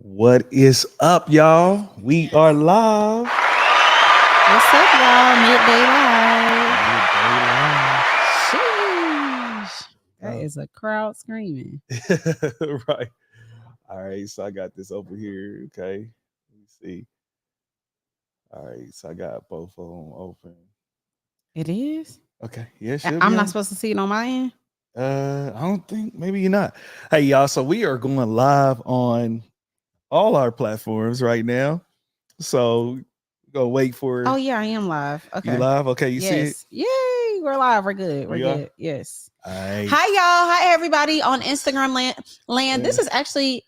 What is up, y'all? We are live. What's up, y'all? Midday live. Sheesh. That is a crowd screaming. Right. All right. So I got this over here. Okay. Let me see. All right. So I got both of them open. It is? Okay. Yeah, should I'm be not on. supposed to see it on my end? I don't think. Maybe you're not. Hey, y'all. So we are going live on all our platforms right now. So go wait for. Oh, yeah, I am live. You Okay. live? Okay. You see it? Yes. Yay. We're live. We're good. We're We are? good. Yes. All right. Hi, y'all. Hi, everybody on Instagram land. This is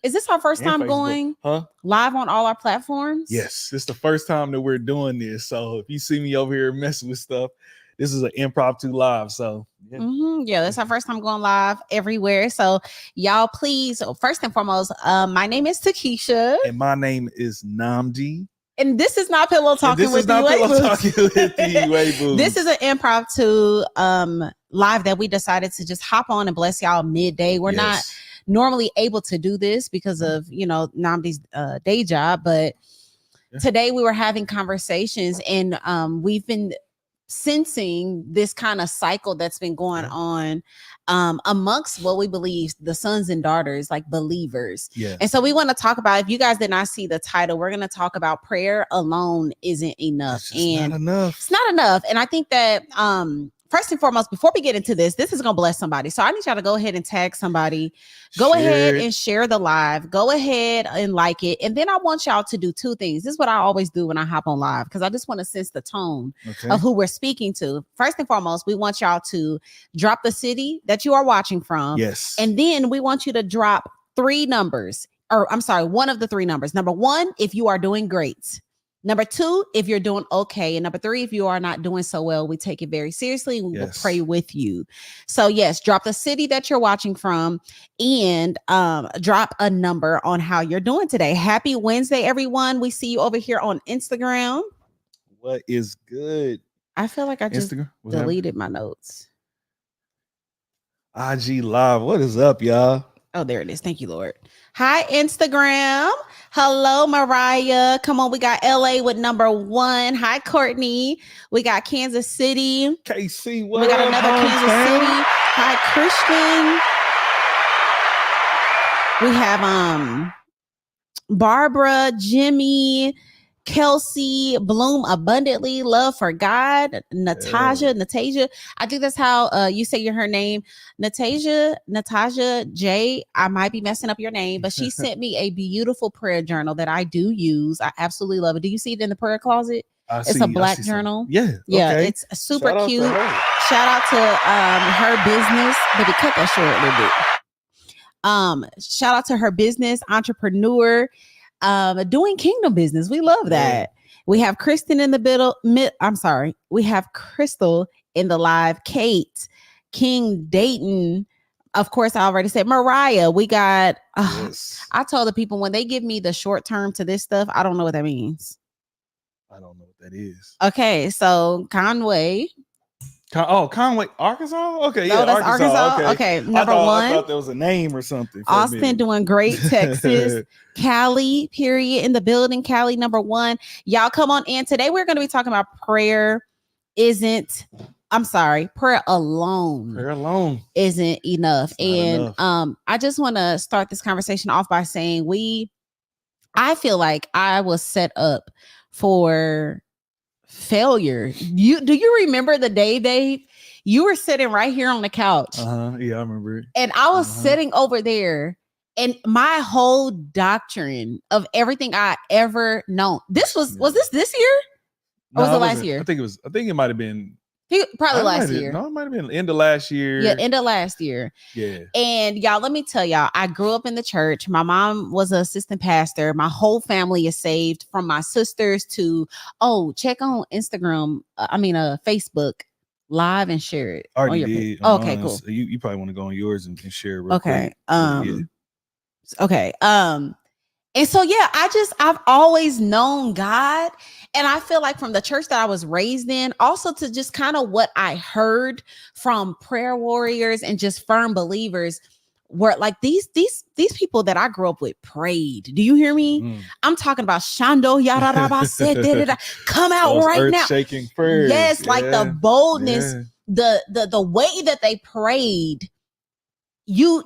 this our first And time Facebook. going live on all our platforms? Yes, it's the first time that we're doing this. So if you see me over here messing with stuff, this is an impromptu live. So Yeah, that's our first time going live everywhere. So y'all, please, first and foremost, my name is Tekeishia, and my name is Namdi. and this is not Pillow Talking with the Iwegbus. This is an impromptu live that we decided to just hop on and bless y'all midday. We're not normally able to do this because of Namdi's day job, but today we were having conversations, and we've been sensing this kind of cycle that's been going on amongst what we believe the sons and daughters, like believers. And so we want to talk about, if you guys did not see the title, we're going to talk about prayer alone isn't enough. And not enough. It's not enough. And I think that first and foremost, before we get into this is going to bless somebody. So I need y'all to go ahead and tag somebody. Go ahead and share the live. Go ahead and like it. And then I want y'all to do two things. This is what I always do when I hop on live, because I just want to sense the tone of who we're speaking to. First and foremost, we want y'all to drop the city that you are watching from. Yes. And then we want you to drop one of the three numbers. Number one, if you are doing great. Number two, if you're doing okay. And number three, if you are not doing so well, we take it very seriously. We will pray with you. So yes, drop the city that you're watching from, and drop a number on how you're doing today. Happy Wednesday, everyone. We see you over here on Instagram. What is good? I feel like I just deleted my notes. IG Live. What is up, y'all? Oh, there it is. Thank you, Lord. Hi, Instagram. Hello, Mariah. Come on. We got LA with number 1. Hi, Courtney. We got Kansas City. KC. We got another Kansas City. Hi, Christian. We have Barbara, Jimmy, Kelsey, Bloom Abundantly, Love for God, Natasha. I think that's how you say her name. Natasha J. I might be messing up your name, but she sent me a beautiful prayer journal that I do use. I absolutely love it. Do you see it in the prayer closet? It's a black journal. Yeah. Okay. It's super cute. Shout out to her business. Baby, cut that short a little bit. Shout out to her business, entrepreneur, doing kingdom business. We love that. We have Kristen in the middle. We have Crystal in the live, Kate, King Dayton. Of course, I already said Mariah. We got, I told the people, when they give me the short term to this stuff, I don't know what that means. I don't know what that is. Okay. So Conway. Conway, Arkansas? Okay, yeah, that's Arkansas. Okay, number 1. I thought there was a name or something. Austin doing great, Texas. Cali, period, in the building. Cali, number 1. Y'all come on in. Today we're going to be talking about prayer alone isn't enough. And I just want to start this conversation off by saying I feel like I was set up for failure. Do you remember the day, Dave? You were sitting right here on the couch. Yeah, I remember it. And I was sitting over there, and my whole doctrine of everything I ever known. This was this year? Or was it last year? I think it might have been probably last year. No, it might have been end of last year. Yeah, end of last year. Yeah. And y'all, let me tell y'all, I grew up in the church. My mom was an assistant pastor. My whole family is saved, from my sisters to, check on Instagram. Facebook live and share it. Already did. Okay, cool. So you probably want to go on yours and share it real quick. Yeah. Okay. And so, I've always known God. And I feel like from the church that I was raised in, also to just kind of what I heard from prayer warriors and just firm believers, where like these people that I grew up with prayed. Do you hear me? I'm talking about Shando Yararaba said come out those right now. Shaking prayers. Yes, like the boldness, the way that they prayed. You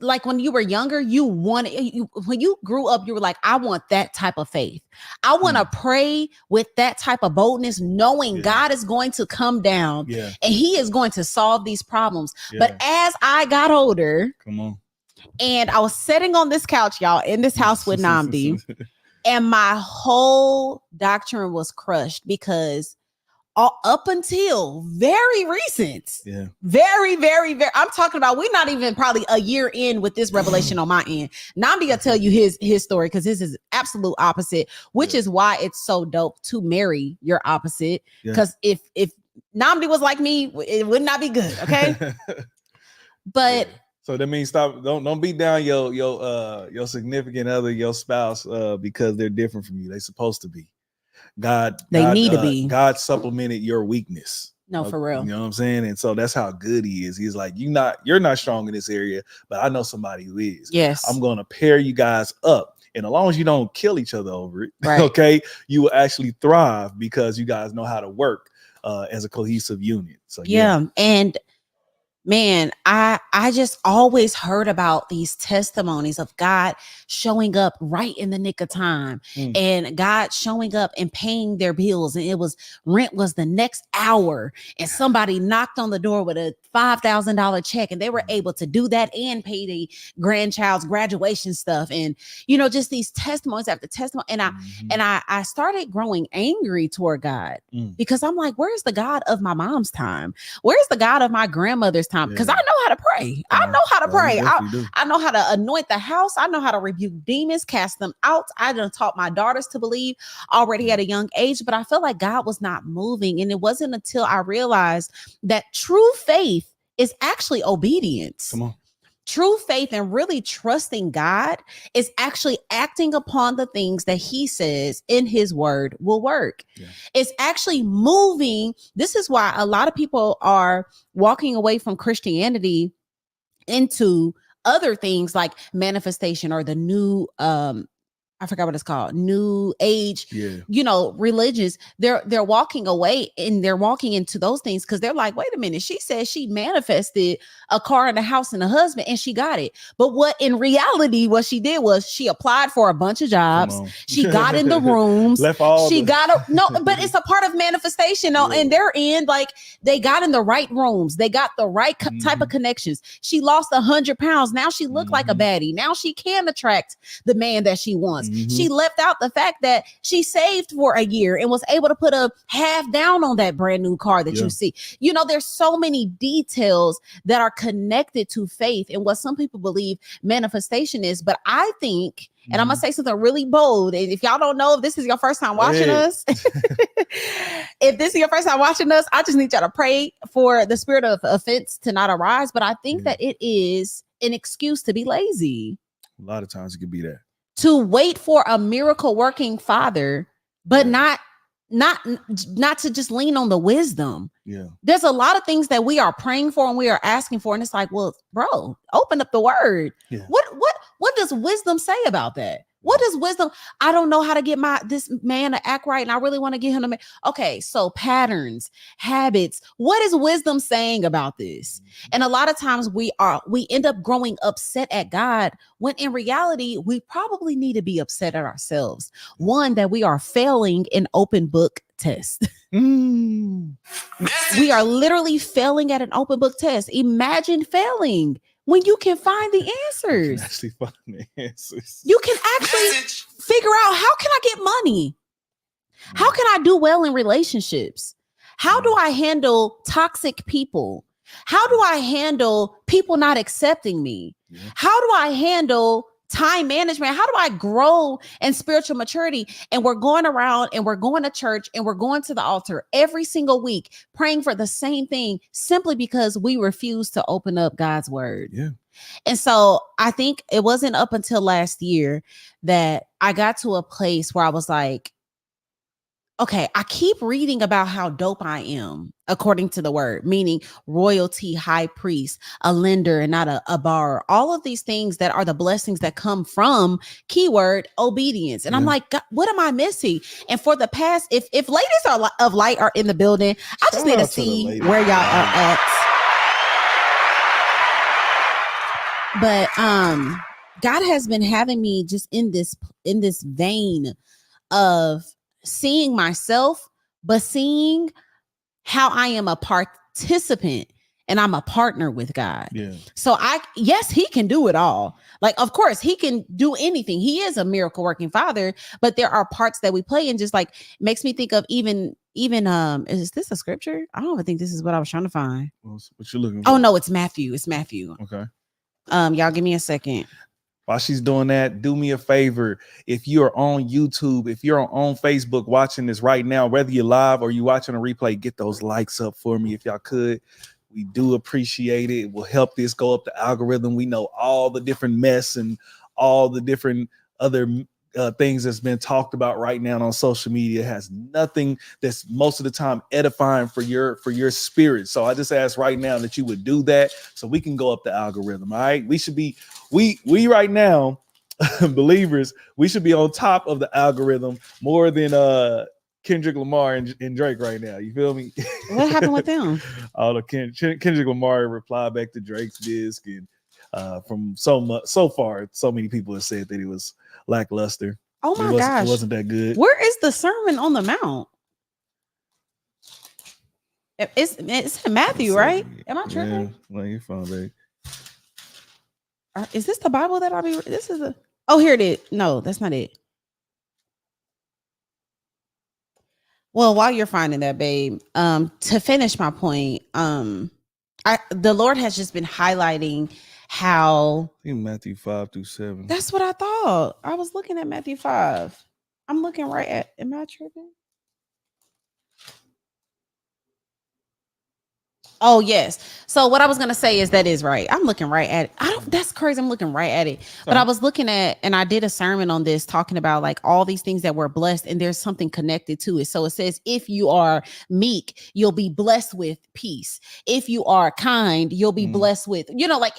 like when you were younger, when you grew up, you were like, I want that type of faith. I want to pray with that type of boldness, knowing God is going to come down and he is going to solve these problems. But as I got older, come on, and I was sitting on this couch, y'all, in this house with Namdi, and my whole doctrine was crushed because up until very recent, very, very, very, I'm talking about, we're not even probably a year in with this revelation on my end. Namdi will tell you his story because his is absolute opposite, which is why it's so dope to marry your opposite. Because if Namdi was like me, it would not be good. Okay. But so that means don't beat down your significant other, your spouse, because they're different from you. They're supposed to be. God need to be. God supplemented your weakness. No, for real. You know what I'm saying? And so that's how good he is. He's like, you're not strong in this area, but I know somebody who is. Yes. I'm going to pair you guys up. And as long as you don't kill each other over it, okay, you will actually thrive because you guys know how to work as a cohesive unit. So and man, I just always heard about these testimonies of God showing up right in the nick of time and God showing up and paying their bills. And rent was the next hour and somebody knocked on the door with a $5,000 check and they were able to do that and pay the grandchild's graduation stuff. And, just these testimonies after testimony. And I started growing angry toward God because I'm like, where's the God of my mom's time? Where's the God of my grandmother's time? Because I know how to pray. I know how to pray. I know how to anoint the house. I know how to rebuke demons, cast them out. I done taught my daughters to believe already at a young age, but I felt like God was not moving. And it wasn't until I realized that true faith is actually obedience. Come on. True faith and really trusting God is actually acting upon the things that he says in his word will work. It's actually moving. This is why a lot of people are walking away from Christianity into other things like manifestation or the new I forgot what it's called, new age, religions. They're walking away and they're walking into those things because they're like, wait a minute, she said she manifested a car and a house and a husband and she got it. But what in reality, what she did was she applied for a bunch of jobs. She got in the rooms. But it's a part of manifestation in their end. Like they got in the right rooms. They got the right type of connections. She lost 100 pounds. Now she looked like a baddie. Now she can attract the man that she wants. She left out the fact that she saved for a year and was able to put a half down on that brand new car that you see. There's so many details that are connected to faith and what some people believe manifestation is. But I think, and I'm going to say something really bold. And if y'all don't know, if this is your first time watching us, if this is your first time watching us, I just need y'all to pray for the spirit of offense to not arise. But I think that it is an excuse to be lazy. A lot of times it could be that. To wait for a miracle working father, but not to just lean on the wisdom. There's a lot of things that we are praying for and we are asking for. And it's like, well, bro, open up the word. What does wisdom say about that? What is wisdom? I don't know how to get this man to act right. And I really want to get him to okay. So patterns, habits, what is wisdom saying about this? And a lot of times we end up growing upset at God when in reality, we probably need to be upset at ourselves. One, that we are failing an open book test. We are literally failing at an open book test. Imagine failing when you can find the answers. You can actually figure out, how can I get money? How can I do well in relationships? How do I handle toxic people? How do I handle people not accepting me? How do I handle time management? How do I grow in spiritual maturity? And we're going around and we're going to church and we're going to the altar every single week, praying for the same thing simply because we refuse to open up God's word. And so I think it wasn't up until last year that I got to a place where I was like, okay, I keep reading about how dope I am according to the word, meaning royalty, high priest, a lender and not a borrower. All of these things that are the blessings that come from keyword obedience. And I'm like, God, what am I missing? And for the past, if ladies of light are in the building, I just need to see where y'all are at. But God has been having me just in this vein of seeing myself, but seeing how I am a participant and I'm a partner with God. Yeah. So yes, he can do it all. Like, of course, he can do anything. He is a miracle working father, but there are parts that we play, and just like makes me think of even is this a scripture? I don't even think this is what I was trying to find. What you looking for? Oh no, it's Matthew. It's Matthew. Okay. Y'all give me a second. While she's doing that, do me a favor. If you're on YouTube, if you're on Facebook watching this right now, whether you're live or you're watching a replay, get those likes up for me if y'all could. We do appreciate it. It will help this go up the algorithm. We know all the different mess and all the different other things that's been talked about right now on social media has nothing that's most of the time edifying for your spirit. So I just ask right now that you would do that so we can go up the algorithm. All right. We should be, we right now, believers, we should be on top of the algorithm more than Kendrick Lamar and Drake right now. You feel me? What happened with them? All the Kendrick Lamar replied back to Drake's disc, and from so far, so many people have said that it was lackluster. Oh my gosh, it wasn't that good. Where is the Sermon on the Mount? It's in Matthew, right? Am I tripping? Yeah, well, you're fine, babe. Is this the Bible that I'll be? This is a. Oh, here it is. No, that's not it. Well, while you're finding that, babe, to finish my point, the Lord has just been highlighting how I think Matthew 5-7. That's what I thought. I was looking at Matthew 5. I'm looking right at. Am I tripping? Oh, yes. So what I was going to say is that is right. I'm looking right at it. That's crazy. I'm looking right at it. But I was looking at, and I did a sermon on this talking about like all these things that we're blessed, and there's something connected to it. So it says, if you are meek, you'll be blessed with peace. If you are kind, you'll be blessed with, like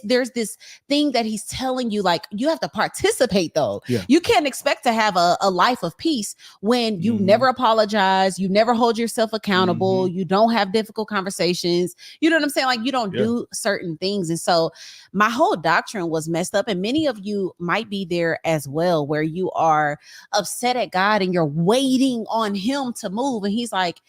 there's this thing that he's telling you, like you have to participate though. Yeah. You can't expect to have a life of peace when you never apologize, you never hold yourself accountable, you don't have difficult conversations. You know what I'm saying? Like you don't do certain things. And so my whole doctrine was messed up. And many of you might be there as well, where you are upset at God and you're waiting on him to move. And he's like,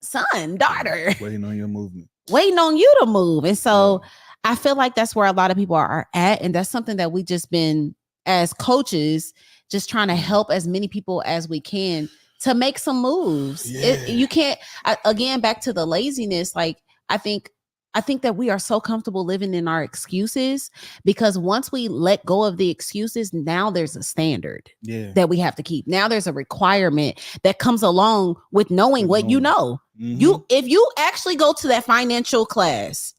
son, daughter, waiting on your movement, waiting on you to move. And so I feel like that's where a lot of people are at. And that's something that we just been, as coaches, just trying to help as many people as we can to make some moves. You can't, again, back to the laziness. Like, I think that we are so comfortable living in our excuses, because once we let go of the excuses, now there's a standard that we have to keep. Now there's a requirement that comes along with knowing what you know. If you actually go to that financial class,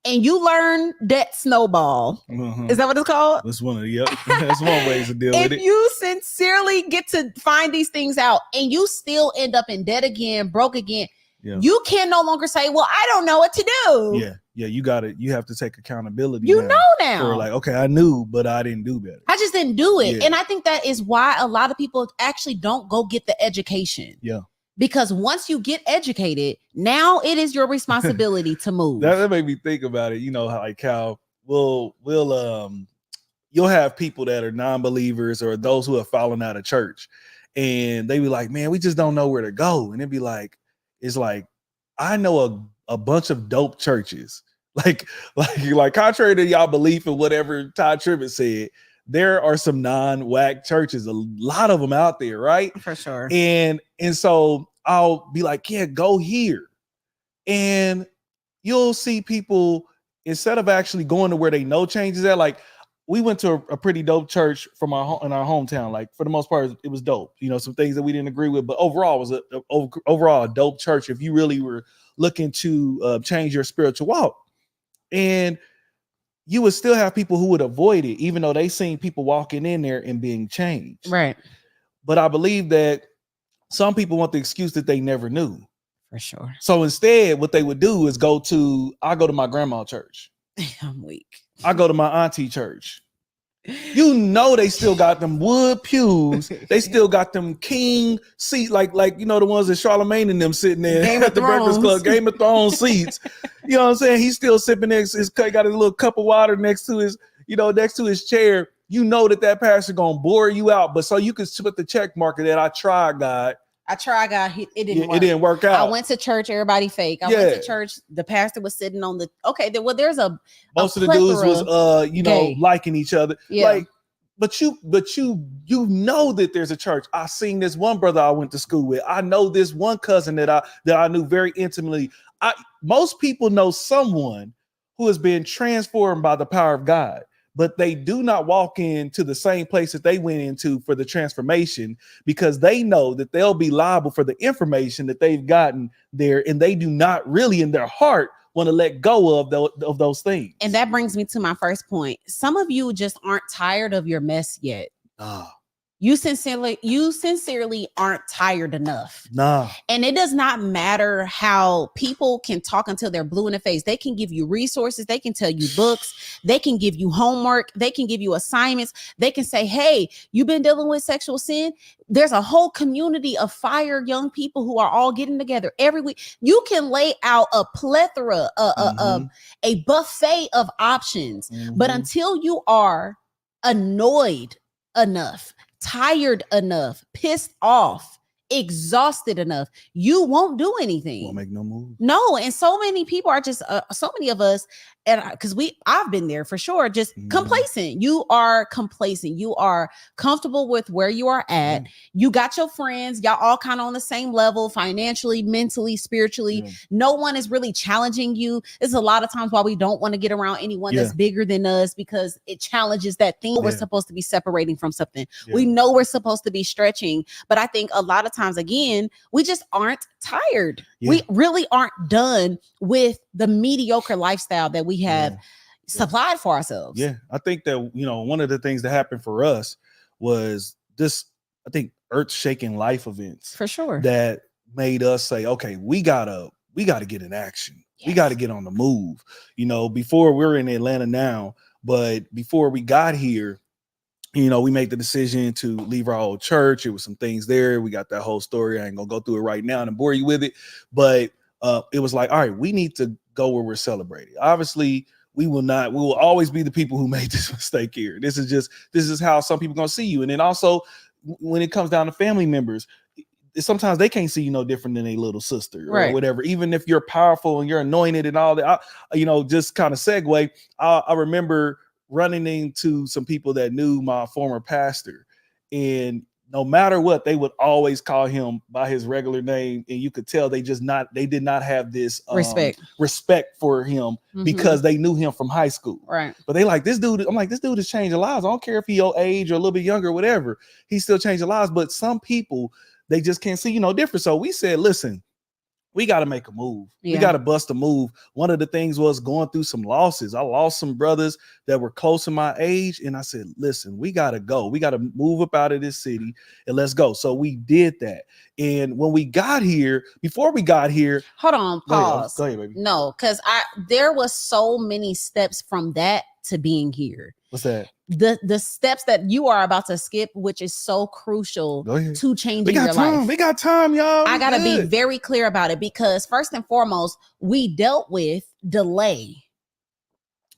and you learn debt snowball. Is that what it's called? That's one of that's one way to deal with it. If you sincerely get to find these things out and you still end up in debt again, broke again, you can no longer say, well, I don't know what to do. Yeah, you have to take accountability. You know now. For like, okay, I knew, but I didn't do better. I just didn't do it. And I think that is why a lot of people actually don't go get the education. Yeah. Because once you get educated, now it is your responsibility to move. That made me think about it. Like how you'll have people that are non-believers or those who have fallen out of church, and they be like, man, we just don't know where to go. And it'd be like, it's like, I know a bunch of dope churches. Like contrary to y'all belief in whatever Todd Tribbett said, there are some non-whack churches, a lot of them out there, right? For sure. And so I'll be like, yeah, go here. And you'll see people, instead of actually going to where they know changes at, like we went to a pretty dope church in our hometown. Like for the most part, it was dope. Some things that we didn't agree with, but overall it was overall a dope church if you really were looking to change your spiritual walk. And you would still have people who would avoid it, even though they seen people walking in there and being changed. Right. But I believe that Some people want the excuse that they never knew. For sure. So instead, what they would do is I go to my grandma's church. I'm weak. I go to my auntie church. You know they still got them wood pews. They still got them king seats, like the ones that Charlemagne and them sitting there at the Breakfast Club, Game of Thrones seats. You know what I'm saying? He's still sipping got a little cup of water next to his chair. You know that pastor gonna bore you out, but so you can put the check marker that I tried, God. It didn't work. It didn't work out. I went to church, everybody fake. I went to church, the pastor was sitting on there's most of the dudes was liking each other. Yeah. But you know that there's a church. I seen this one brother I went to school with. I know this one cousin that I knew very intimately. Most people know someone who has been transformed by the power of God, but they do not walk into the same place that they went into for the transformation, because they know that they'll be liable for the information that they've gotten there, and they do not really in their heart want to let go of those things. And that brings me to my first point. Some of you just aren't tired of your mess yet. You sincerely aren't tired enough. Nah. And it does not matter how people can talk until they're blue in the face. They can give you resources. They can tell you books. They can give you homework. They can give you assignments. They can say, hey, you've been dealing with sexual sin. There's a whole community of fire young people who are all getting together every week. You can lay out a plethora, a buffet of options. But until you are annoyed enough, tired enough, pissed off, exhausted enough, you won't do anything. Won't make no move. No, and so many people are just so many of us, and because I've been there for sure, just complacent. You are complacent. You are comfortable with where you are at. You got your friends, y'all all kind of on the same level, financially, mentally, spiritually. No one is really challenging you. It's a lot of times why we don't want to get around anyone that's bigger than us, because it challenges that thing. We're supposed to be separating from something. We know we're supposed to be stretching, but I think a lot of times, again, we just aren't tired. We really aren't done with the mediocre lifestyle that we have supplied for ourselves. Yeah, I think that, one of the things that happened for us was this, I think, earth-shaking life events. For sure. That made us say, okay, we gotta get in action. We got to get on the move. Before we're in Atlanta now, but before we got here, we made the decision to leave our old church. It was some things there. We got that whole story. I ain't gonna go through it right now and bore you with it. But it was like, all right, we need to go where we're celebrated. Obviously, we will always be the people who made this mistake here. This is how some people gonna see you. And then also, when it comes down to family members, sometimes they can't see you no different than a little sister or whatever. Even if you're powerful and you're anointed and all that, just kind of segue. I remember running into some people that knew my former pastor, and no matter what, they would always call him by his regular name, and you could tell they did not have this respect for him because they knew him from high school. Right. But they like this dude. I'm like, this dude is changing lives. I don't care if he's your age or a little bit younger or whatever. He's still changing lives. But some people, they just can't see different. So we said, listen, we got to make a move. We got to bust a move. One of the things was going through some losses. I lost some brothers that were close to my age. And I said, listen, we got to go. We got to move up out of this city and let's go. So we did that. And when we got here, before we got here. Hold on, pause. Go ahead, baby. No, because there was so many steps from that to being here. What's that? The steps that you are about to skip, which is so crucial to changing your life. We got time, y'all. I gotta be very clear about it, because first and foremost, we dealt with delay.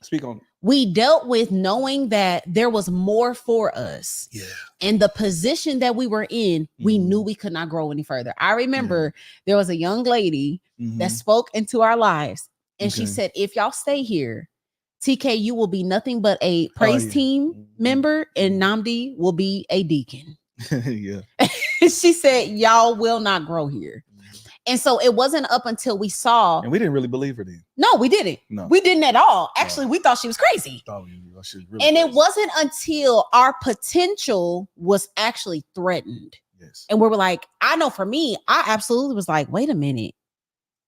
Speak on it. We dealt with knowing that there was more for us. Yeah. And the position that we were in, we knew we could not grow any further. I remember there was a young lady that spoke into our lives, and she said, if y'all stay here, TK, you will be nothing but a praise team member, and Namdi will be a deacon. She said, y'all will not grow here. And so it wasn't up until we saw. And we didn't really believe her then. No, we didn't. No. We didn't at all. Actually, we thought she was crazy. And it wasn't until our potential was actually threatened. Yes. And we were like, I know for me, I absolutely was like, wait a minute.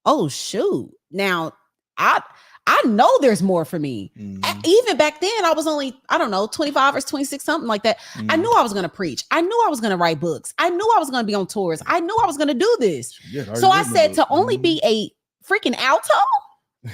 Oh, shoot. Now, I know there's more for me. Mm-hmm. Even back then, I was only, I don't know, 25 or 26, something like that. Mm-hmm. I knew I was going to preach. I knew I was going to write books. I knew I was going to be on tours. I knew I was going to do this. So I said to only be a freaking alto.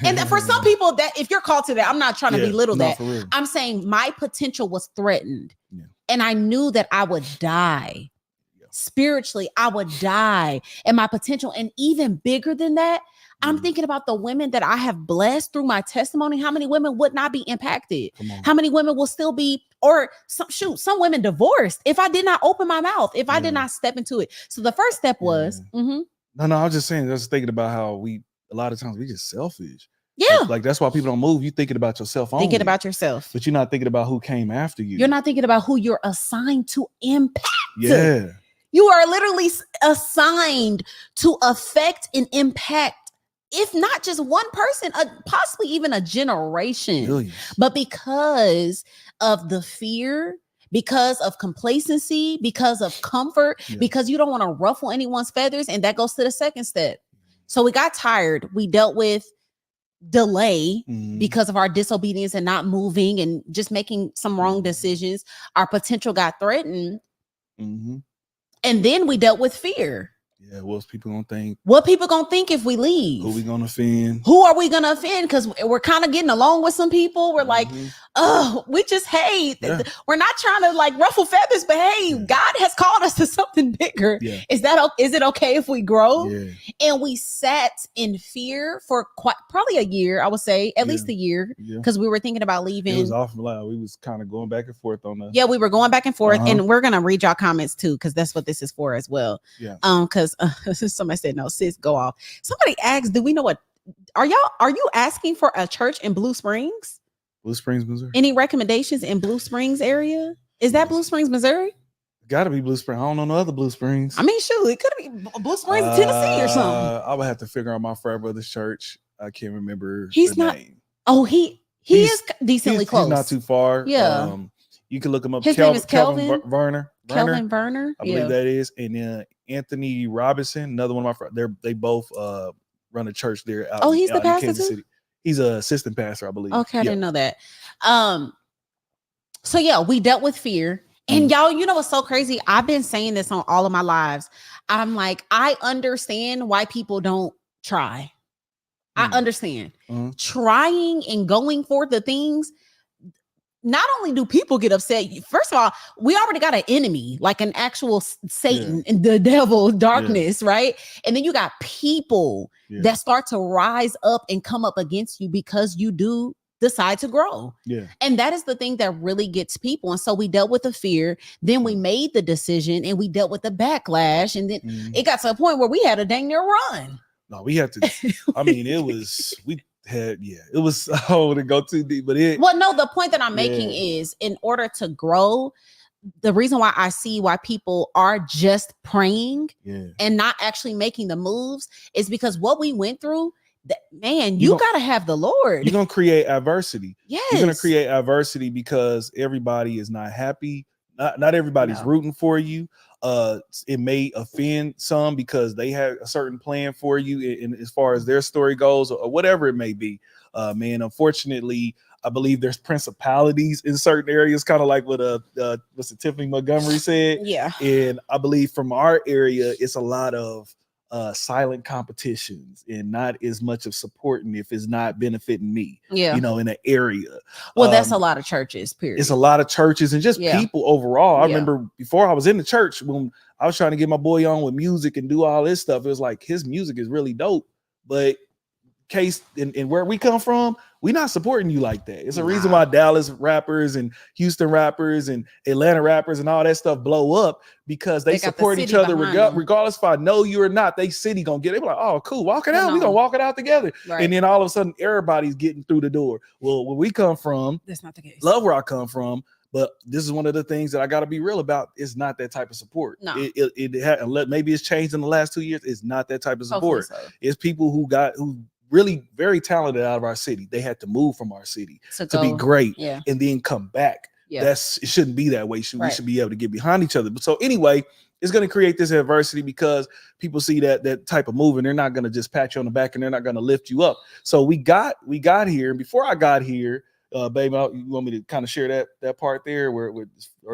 And for some people, that if you're called to that, I'm not trying to belittle that. I'm saying my potential was threatened. Yeah. And I knew that I would die. Yeah. Spiritually, I would die. And my potential, and even bigger than that, I'm thinking about the women that I have blessed through my testimony. How many women would not be impacted? How many women will still be, or some women divorced if I did not open my mouth, if I did not step into it. So the first step was, no, I was just saying, just thinking about how a lot of times we just selfish. Yeah. Like that's why people don't move. You thinking about yourself only. Thinking about yourself. But you're not thinking about who came after you. You're not thinking about who you're assigned to impact. Yeah. You are literally assigned to affect and impact, if not just one person, possibly even a generation. Millions. But because of the fear, because of complacency, because of comfort, because you don't want to ruffle anyone's feathers, and that goes to the second step. So we got tired. We dealt with delay because of our disobedience and not moving and just making some wrong decisions. Our potential got threatened. And then we dealt with fear. Yeah, what's people gonna think? What people gonna think if we leave? Who we gonna offend? Who are we gonna offend? Because we're kind of getting along with some people. We're like, oh, we just hate. Yeah. We're not trying to like ruffle feathers, but hey, God has called us to something bigger. Yeah. Is it okay if we grow? Yeah. And we sat in fear for probably a year. I would say at least a year, because we were thinking about leaving. It was awful loud. We was kind of going back and forth on that. Yeah, we were going back and forth, and we're gonna read y'all comments too, because that's what this is for as well. Yeah. Because somebody said no, sis, go off. Somebody asked, do we know what are you asking for a church in Blue Springs? Blue Springs, Missouri. Any recommendations in Blue Springs area? Is that Blue Springs, Missouri? Gotta be Blue Springs. I don't know no other Blue Springs. I mean, shoot, it could be Blue Springs, Tennessee or something. I would have to figure out my frat brother's church. I can't remember the name. Oh, he is decently close. He's not too far. Yeah. You can look him up. His name is Kelvin Werner. Kelvin Werner. I believe that is. And then Anthony Robinson, another one of my friends. They both run a church there. He's the pastor too? City. He's an assistant pastor, I believe. Okay, I didn't know that. So yeah, we dealt with fear. And y'all, you know what's so crazy? I've been saying this on all of my lives. I'm like, I understand why people don't try. I understand. Trying and going for the things. Not only do people get upset, first of all, we already got an enemy, like an actual Satan and the devil, darkness, right? And then you got people that start to rise up and come up against you because you do decide to grow. Yeah. And that is the thing that really gets people. And so we dealt with the fear, then we made the decision, and we dealt with the backlash. And then it got to a point where we had a dang near run. No, we had to, I mean, it was to go too deep, but the point that I'm making is, in order to grow, the reason why I see why people are just praying and not actually making the moves is because what we went through, you gotta have the Lord. You're gonna create adversity. Yes, you're gonna create adversity because everybody is not happy. Not everybody's rooting for you. It may offend some because they had a certain plan for you in as far as their story goes, or whatever it may be. Unfortunately, I believe there's principalities in certain areas, kind of like what what's Tiffany Montgomery said. Yeah. And I believe from our area, it's a lot of silent competitions and not as much of supporting if it's not benefiting me, in an area. Well, that's a lot of churches, period. It's a lot of churches and just people overall. I remember before I was in the church, when I was trying to get my boy on with music and do all this stuff, it was like, his music is really dope, but case in where we come from, we're not supporting you like that. It's a reason why Dallas rappers and Houston rappers and Atlanta rappers and all that stuff blow up, because they support each other regardless if I know you or not. They city gonna get it. They be like, oh, cool, walk it out. We're gonna walk it out together. Right. And then all of a sudden everybody's getting through the door. Well, where we come from, that's not the case. Love where I come from. But this is one of the things that I got to be real about. It's not that type of support. No. Maybe it's changed in the last 2 years. It's not that type of support. So. It's people who really very talented out of our city. They had to move from our city to be great and then come back. Yeah. It shouldn't be that way. We should be able to get behind each other. But so anyway, It's going to create this adversity because people see that type of move and they're not going to just pat you on the back and they're not going to lift you up. So we got here. And before I got here, baby, you want me to kind of share that part there where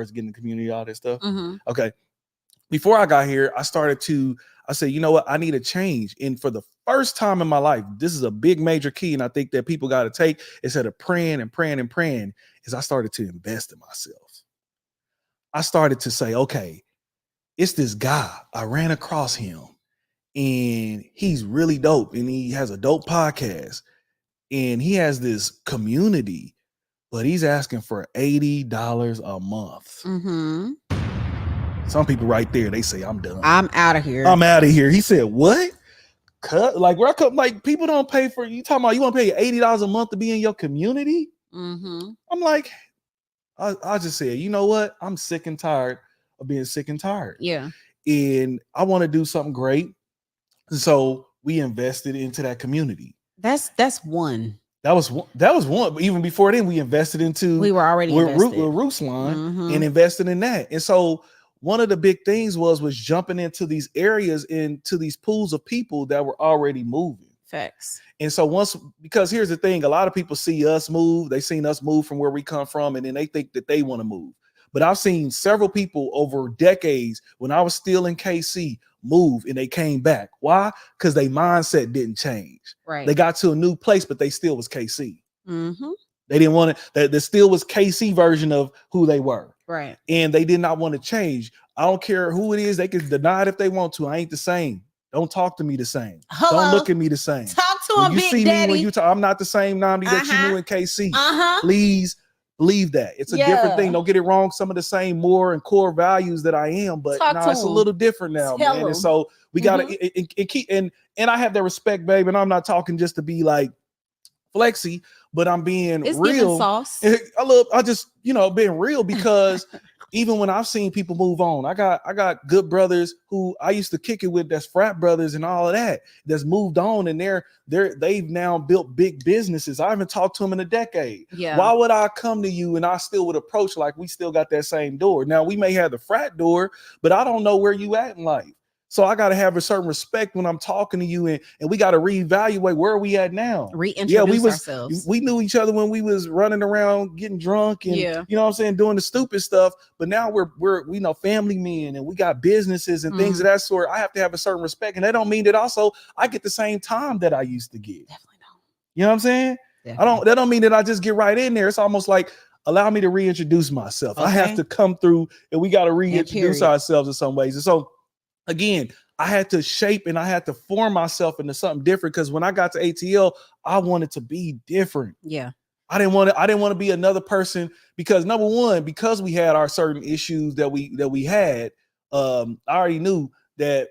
it's getting the community, all that stuff? Mm-hmm. Okay. Before I got here, I said, you know what? I need a change. And for the first time in my life, this is a big major key. And I think that people got to take instead of praying, is I started to invest in myself. I started to say, okay, it's this guy. I ran across him and he's really dope. And he has a dope podcast and he has this community, but he's asking for $80 a month. Mm-hmm. Some people right there, they say, I'm done. I'm out of here. He said, what? Like, where I come, like, people don't pay for you. Talking about you want to pay $80 a month to be in your community? Mm-hmm. I'm like, I just said, you know what? I'm sick and tired of being sick and tired. Yeah. And I want to do something great. So we invested into that community. That's one. That was one. But even before then, we invested into. We were already with invested. Ruslan and invested in that. And so one of the big things was jumping into these areas, into these pools of people that were already moving. Facts. And so because here's the thing, a lot of people see us move. They seen us move from where we come from, and then they think that they want to move. But I've seen several people over decades when I was still in KC move and they came back. Why? Because their mindset didn't change. Right. They got to a new place, but they still was KC. Mm-hmm. They didn't want it. There still was KC version of who they were. Right. And they did not want to change. I don't care who it is. They can deny it if they want to. I ain't the same. Don't talk to me the same. Hello. Don't look at me the same. Talk to when him, you Big see Daddy. me when you talk, I'm not the same Namdi that you knew in KC. Please believe that. It's a different thing. Don't get it wrong. Some of the same more and core values that I am, but it's a little different now, man. And so we gotta keep and I have that respect, babe. And I'm not talking just to be like flexy, but I'm being real. Sauce. I just being real because even when I've seen people move on, I got good brothers who I used to kick it with, that's frat brothers and all of that, that's moved on and they've now built big businesses. I haven't talked to them in a decade. Yeah. Why would I come to you and I still would approach like we still got that same door? Now we may have the frat door, but I don't know where you at in life. So I got to have a certain respect when I'm talking to you, and we got to reevaluate where are we at now. Reintroduce ourselves. We knew each other when we was running around getting drunk and you know what I'm saying, doing the stupid stuff. But now we're family men and we got businesses and things of that sort. I have to have a certain respect, and that don't mean that also I get the same time that I used to get. Definitely don't. You know what I'm saying? Definitely. That don't mean that I just get right in there. It's almost like allow me to reintroduce myself. Okay. I have to come through, and we got to reintroduce ourselves in some ways. And so again, I had to shape and I had to form myself into something different, because when I got to ATL, I wanted to be different. Yeah. I didn't want to be another person, because number one, because we had our certain issues that we had, I already knew that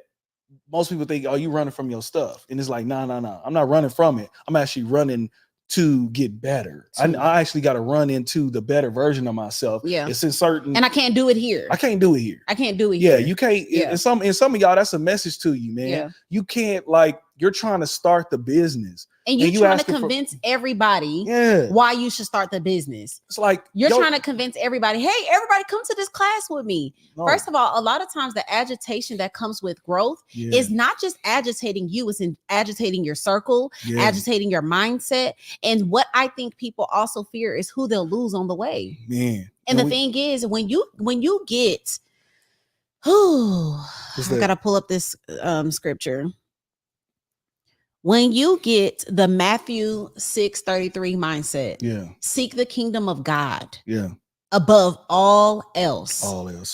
most people think, oh, you running from your stuff. And it's like, no. I'm not running from it. I'm actually running to get better. I actually got to run into the better version of myself. Yeah. It's in certain, and I can't do it here. I can't do it here. Yeah, you can't. Yeah. And some of y'all, that's a message to you, man. Yeah. You can't, like, you're trying to start the business. And you trying to convince everybody why you should start the business. It's like you're trying to convince everybody, hey, everybody come to this class with me. No. First of all, a lot of times the agitation that comes with growth is not just agitating you, it's agitating your circle, agitating your mindset. And what I think people also fear is who they'll lose on the way. Man. And the thing is, when you get, I gotta pull up this scripture. When you get the Matthew 6:33 mindset, seek the kingdom of God above all else.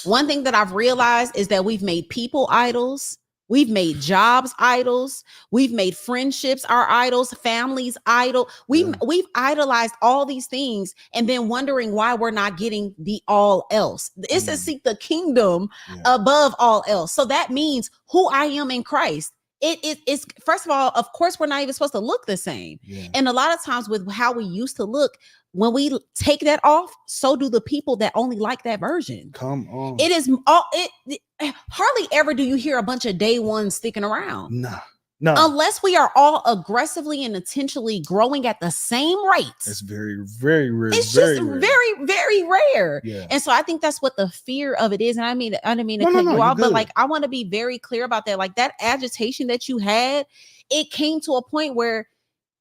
One thing that I've realized is that we've made people idols. We've made jobs idols. We've made friendships our idols, families idol. We've idolized all these things and then wondering why we're not getting the all else. It's to seek the kingdom above all else. So that means who I am in Christ. It's first of all, of course, we're not even supposed to look the same. And a lot of times with how we used to look, when we take that off, so do the people that only like that version. Come on. It is hardly ever do you hear a bunch of day ones sticking around. Nah. No. Unless we are all aggressively and intentionally growing at the same rates. It's very, very rare. It's very just rare. very, very rare. Yeah. And so I think that's what the fear of it is. And I didn't mean to cut you off, but like, I want to be very clear about that. Like, that agitation that you had, it came to a point where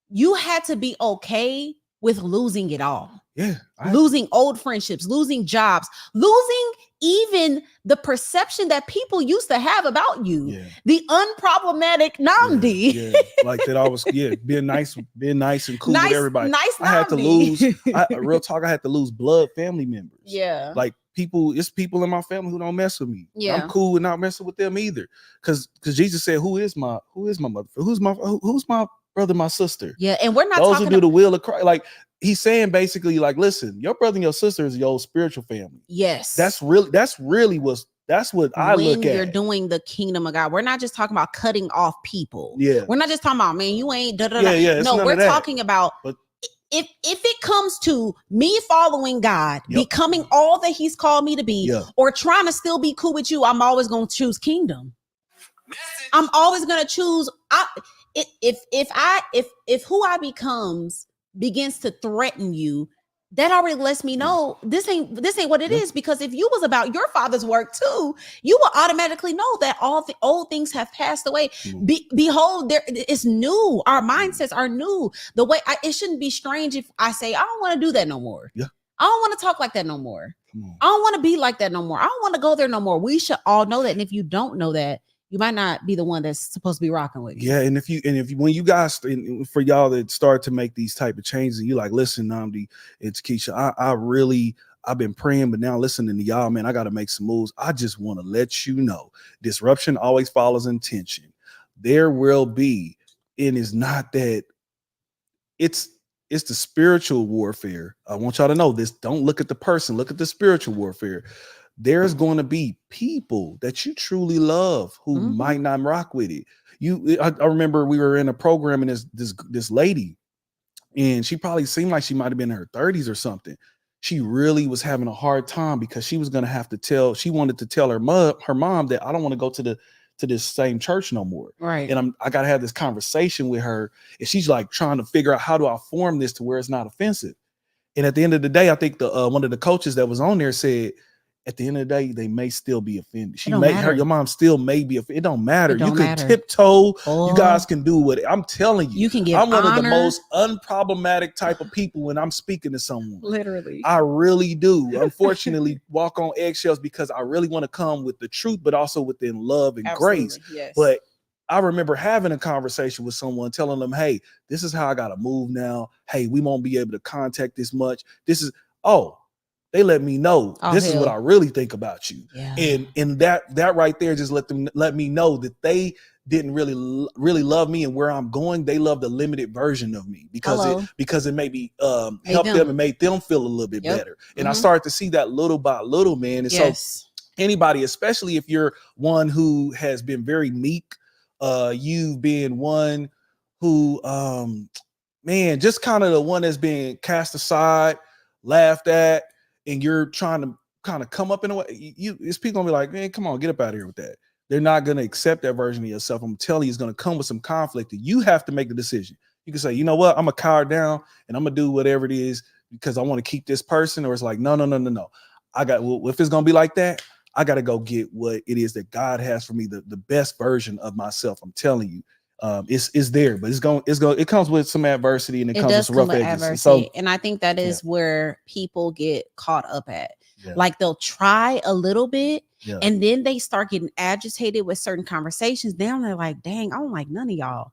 you had to be okay with losing it all. Yeah. Losing old friendships, losing jobs, losing even the perception that people used to have about you. Yeah. The unproblematic Namdi. Yeah. Like that I was, being nice and cool with everybody. Nice I had to lose, real talk, I had to lose blood family members. Yeah. Like it's people in my family who don't mess with me. Yeah. I'm cool with not messing with them either. Because Jesus said, who is my mother? Who's my brother, my sister? Yeah. And we're not those talking who do the will of Christ. Like, he's saying basically, like, listen, your brother and your sister is your spiritual family. Yes. That's what I look at. When you're doing the kingdom of God. We're not just talking about cutting off people. Yeah. We're not just talking about, man, you ain't No, we're talking about if it comes to me following God, becoming all that he's called me to be, or trying to still be cool with you, I'm always going to choose kingdom. I'm always going to choose. If who I becomes begins to threaten you, that already lets me know this ain't what it is. Because if you was about your father's work too, you will automatically know that all the old things have passed away. Behold, it's new. Our mindsets are new. The way it shouldn't be strange if I say, I don't want to do that no more. Yeah. I don't want to talk like that no more. I don't want to be like that no more. I don't want to go there no more. We should all know that. And if you don't know that, you might not be the one that's supposed to be rocking with you. Yeah, and if you when you guys, for y'all that start to make these type of changes, and you like, listen, Namdi, it's Keisha. I've been praying, but now listening to y'all, man, I got to make some moves. I just want to let you know, disruption always follows intention. There will be, and it's not that. It's the spiritual warfare. I want y'all to know this. Don't look at the person. Look at the spiritual warfare. There's going to be people that you truly love who might not rock with it. I remember we were in a program, and this lady, and she probably seemed like she might have been in her 30s or something. She really was having a hard time because she was going to have to she wanted to tell her mom that I don't want to go to this same church no more. Right. And I got to have this conversation with her, and she's like trying to figure out, how do I form this to where it's not offensive? And at the end of the day, I think one of the coaches that was on there said, at the end of the day, they may still be offended. Your mom still may be offended. It don't matter. You can tiptoe. You guys can do what I'm telling you. You can get I'm one honor. of the most unproblematic type of people when I'm speaking to someone. Literally. I really do. Unfortunately, walk on eggshells because I really want to come with the truth, but also within love and grace. Yes. But I remember having a conversation with someone, telling them, hey, this is how I got to move now. Hey, we won't be able to contact this much. They let me know this is what I really think about you. Yeah. And that right there just let me know that they didn't really love me and where I'm going. They loved the limited version of me because it maybe helped them and made them feel a little bit better. And I started to see that little by little, man. And so anybody, especially if you're one who has been very meek, you've been one who, man, just kind of the one that's been cast aside, laughed at, and you're trying to kind of come up in a way, it's people gonna be like, man, come on, get up out of here with that. They're not gonna accept that version of yourself. I'm telling you, it's gonna come with some conflict, and you have to make the decision. You can say, you know what, I'm gonna cower down and I'm gonna do whatever it is because I want to keep this person, or it's like, no. If it's gonna be like that, I gotta go get what it is that God has for me, the best version of myself. I'm telling you. It's there, but it comes with some adversity, and it comes with some rough edges. Adversity. And I think that is where people get caught up at. Yeah. Like, they'll try a little bit, and then they start getting agitated with certain conversations. Then they're like, dang, I don't like none of y'all.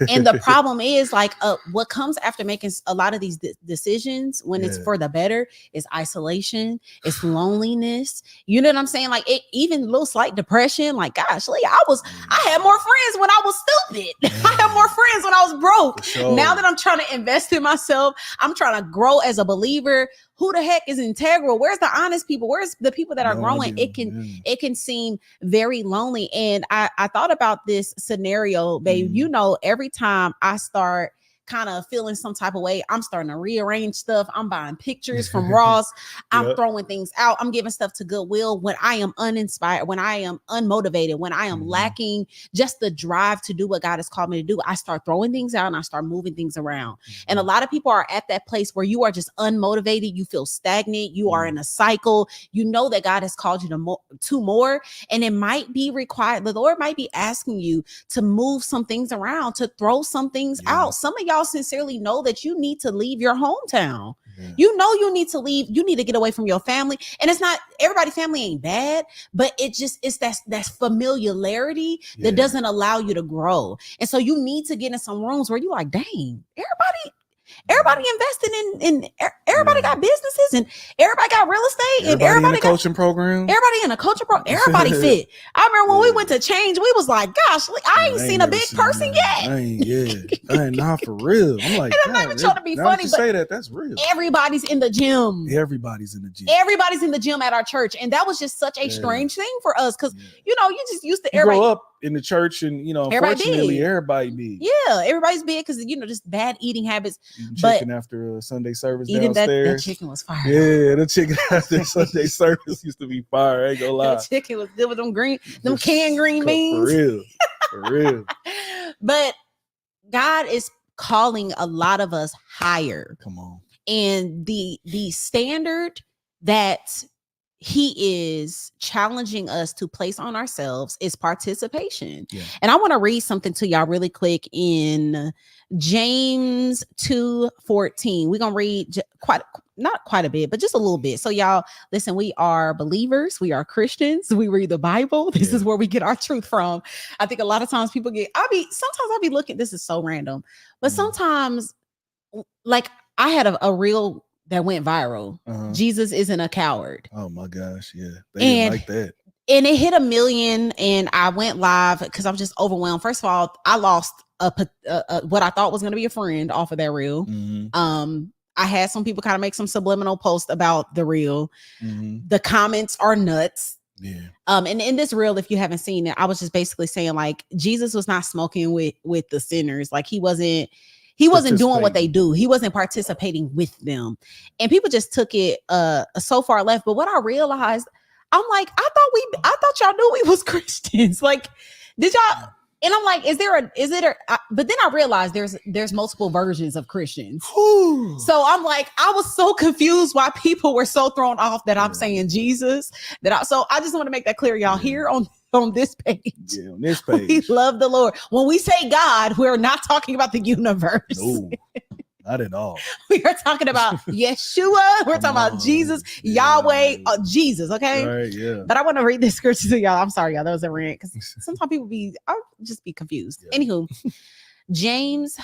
And the problem is, like, what comes after making a lot of these decisions when it's for the better is isolation, it's loneliness. You know what I'm saying? Like, even a little slight depression. Like, gosh, I had more friends when I was stupid. I had more friends when I was broke. Sure. Now that I'm trying to invest in myself, I'm trying to grow as a believer. Who the heck is integral? Where's the honest people? Where's the people that are growing? It can seem very lonely. And I thought about this scenario, babe. You know, every time I start kind of feeling some type of way, I'm starting to rearrange stuff. I'm buying pictures from Ross. I'm throwing things out. I'm giving stuff to Goodwill when I am uninspired, when I am unmotivated, when I am lacking just the drive to do what God has called me to do. I start throwing things out and I start moving things around. And a lot of people are at that place where you are just unmotivated. You feel stagnant. You are in a cycle. You know that God has called you to more. And it might be required. The Lord might be asking you to move some things around, to throw some things out. Some of y'all sincerely know that you need to leave your hometown. You know you need to leave. You need to get away from your family. And it's not everybody's family ain't bad, but it's that familiarity that doesn't allow you to grow. And so you need to get in some rooms where you like, dang, everybody invested in everybody got businesses and everybody got real estate and everybody in a coaching program. Everybody in a coaching program. Everybody fit. I remember when we went to Change, we was like, gosh, I ain't seen a big person yet. I ain't not for real. I'm like, and I'm not even trying to be funny, but say that's real. Everybody's in the gym. Everybody's in the gym. Everybody's in the gym at our church. And that was just such a strange thing for us because, you just used to everybody grow up in the church and, unfortunately, everybody big. Yeah, everybody's big because, just bad eating habits. Chicken after a Sunday service eating downstairs. That chicken was fire. Yeah, the chicken after Sunday service used to be fire. I ain't gonna lie. That chicken was good with them canned green beans. For real. But God is calling a lot of us higher. Come on. And the standard that he is challenging us to place on ourselves is participation. And I want to read something to y'all really quick in James 2:14. We're going to read not quite a bit, but just a little bit. So y'all listen, we are believers. We are Christians. We read the Bible. This is where we get our truth from. I think a lot of times people sometimes I'll be looking, this is so random, but sometimes like I had a reel that went viral. Jesus isn't a coward. Oh my gosh. Yeah. They didn't like that. And it hit 1 million and I went live because I was just overwhelmed. First of all, I lost what I thought was going to be a friend off of that reel. I had some people kind of make some subliminal posts about the reel. The comments are nuts. And in this reel, if you haven't seen it, I was just basically saying like Jesus was not smoking with the sinners. Like he wasn't doing what they do. He wasn't participating with them. And people just took it so far left. But what I realized, I'm like, I thought y'all knew we was Christians. Like, did y'all? And I'm like, but then I realized there's multiple versions of Christians. So I'm like, I was so confused why people were so thrown off that I'm saying Jesus. So I just want to make that clear, y'all. Here on this page. Yeah, on this page. We love the Lord. When we say God, we're not talking about the universe. No, not at all. We are talking about Yeshua. We're talking about Jesus, Yahweh, Jesus, okay? Right, yeah. But I want to read this scripture to y'all. I'm sorry, y'all. That was a rant because sometimes I'll just be confused. Anywho, James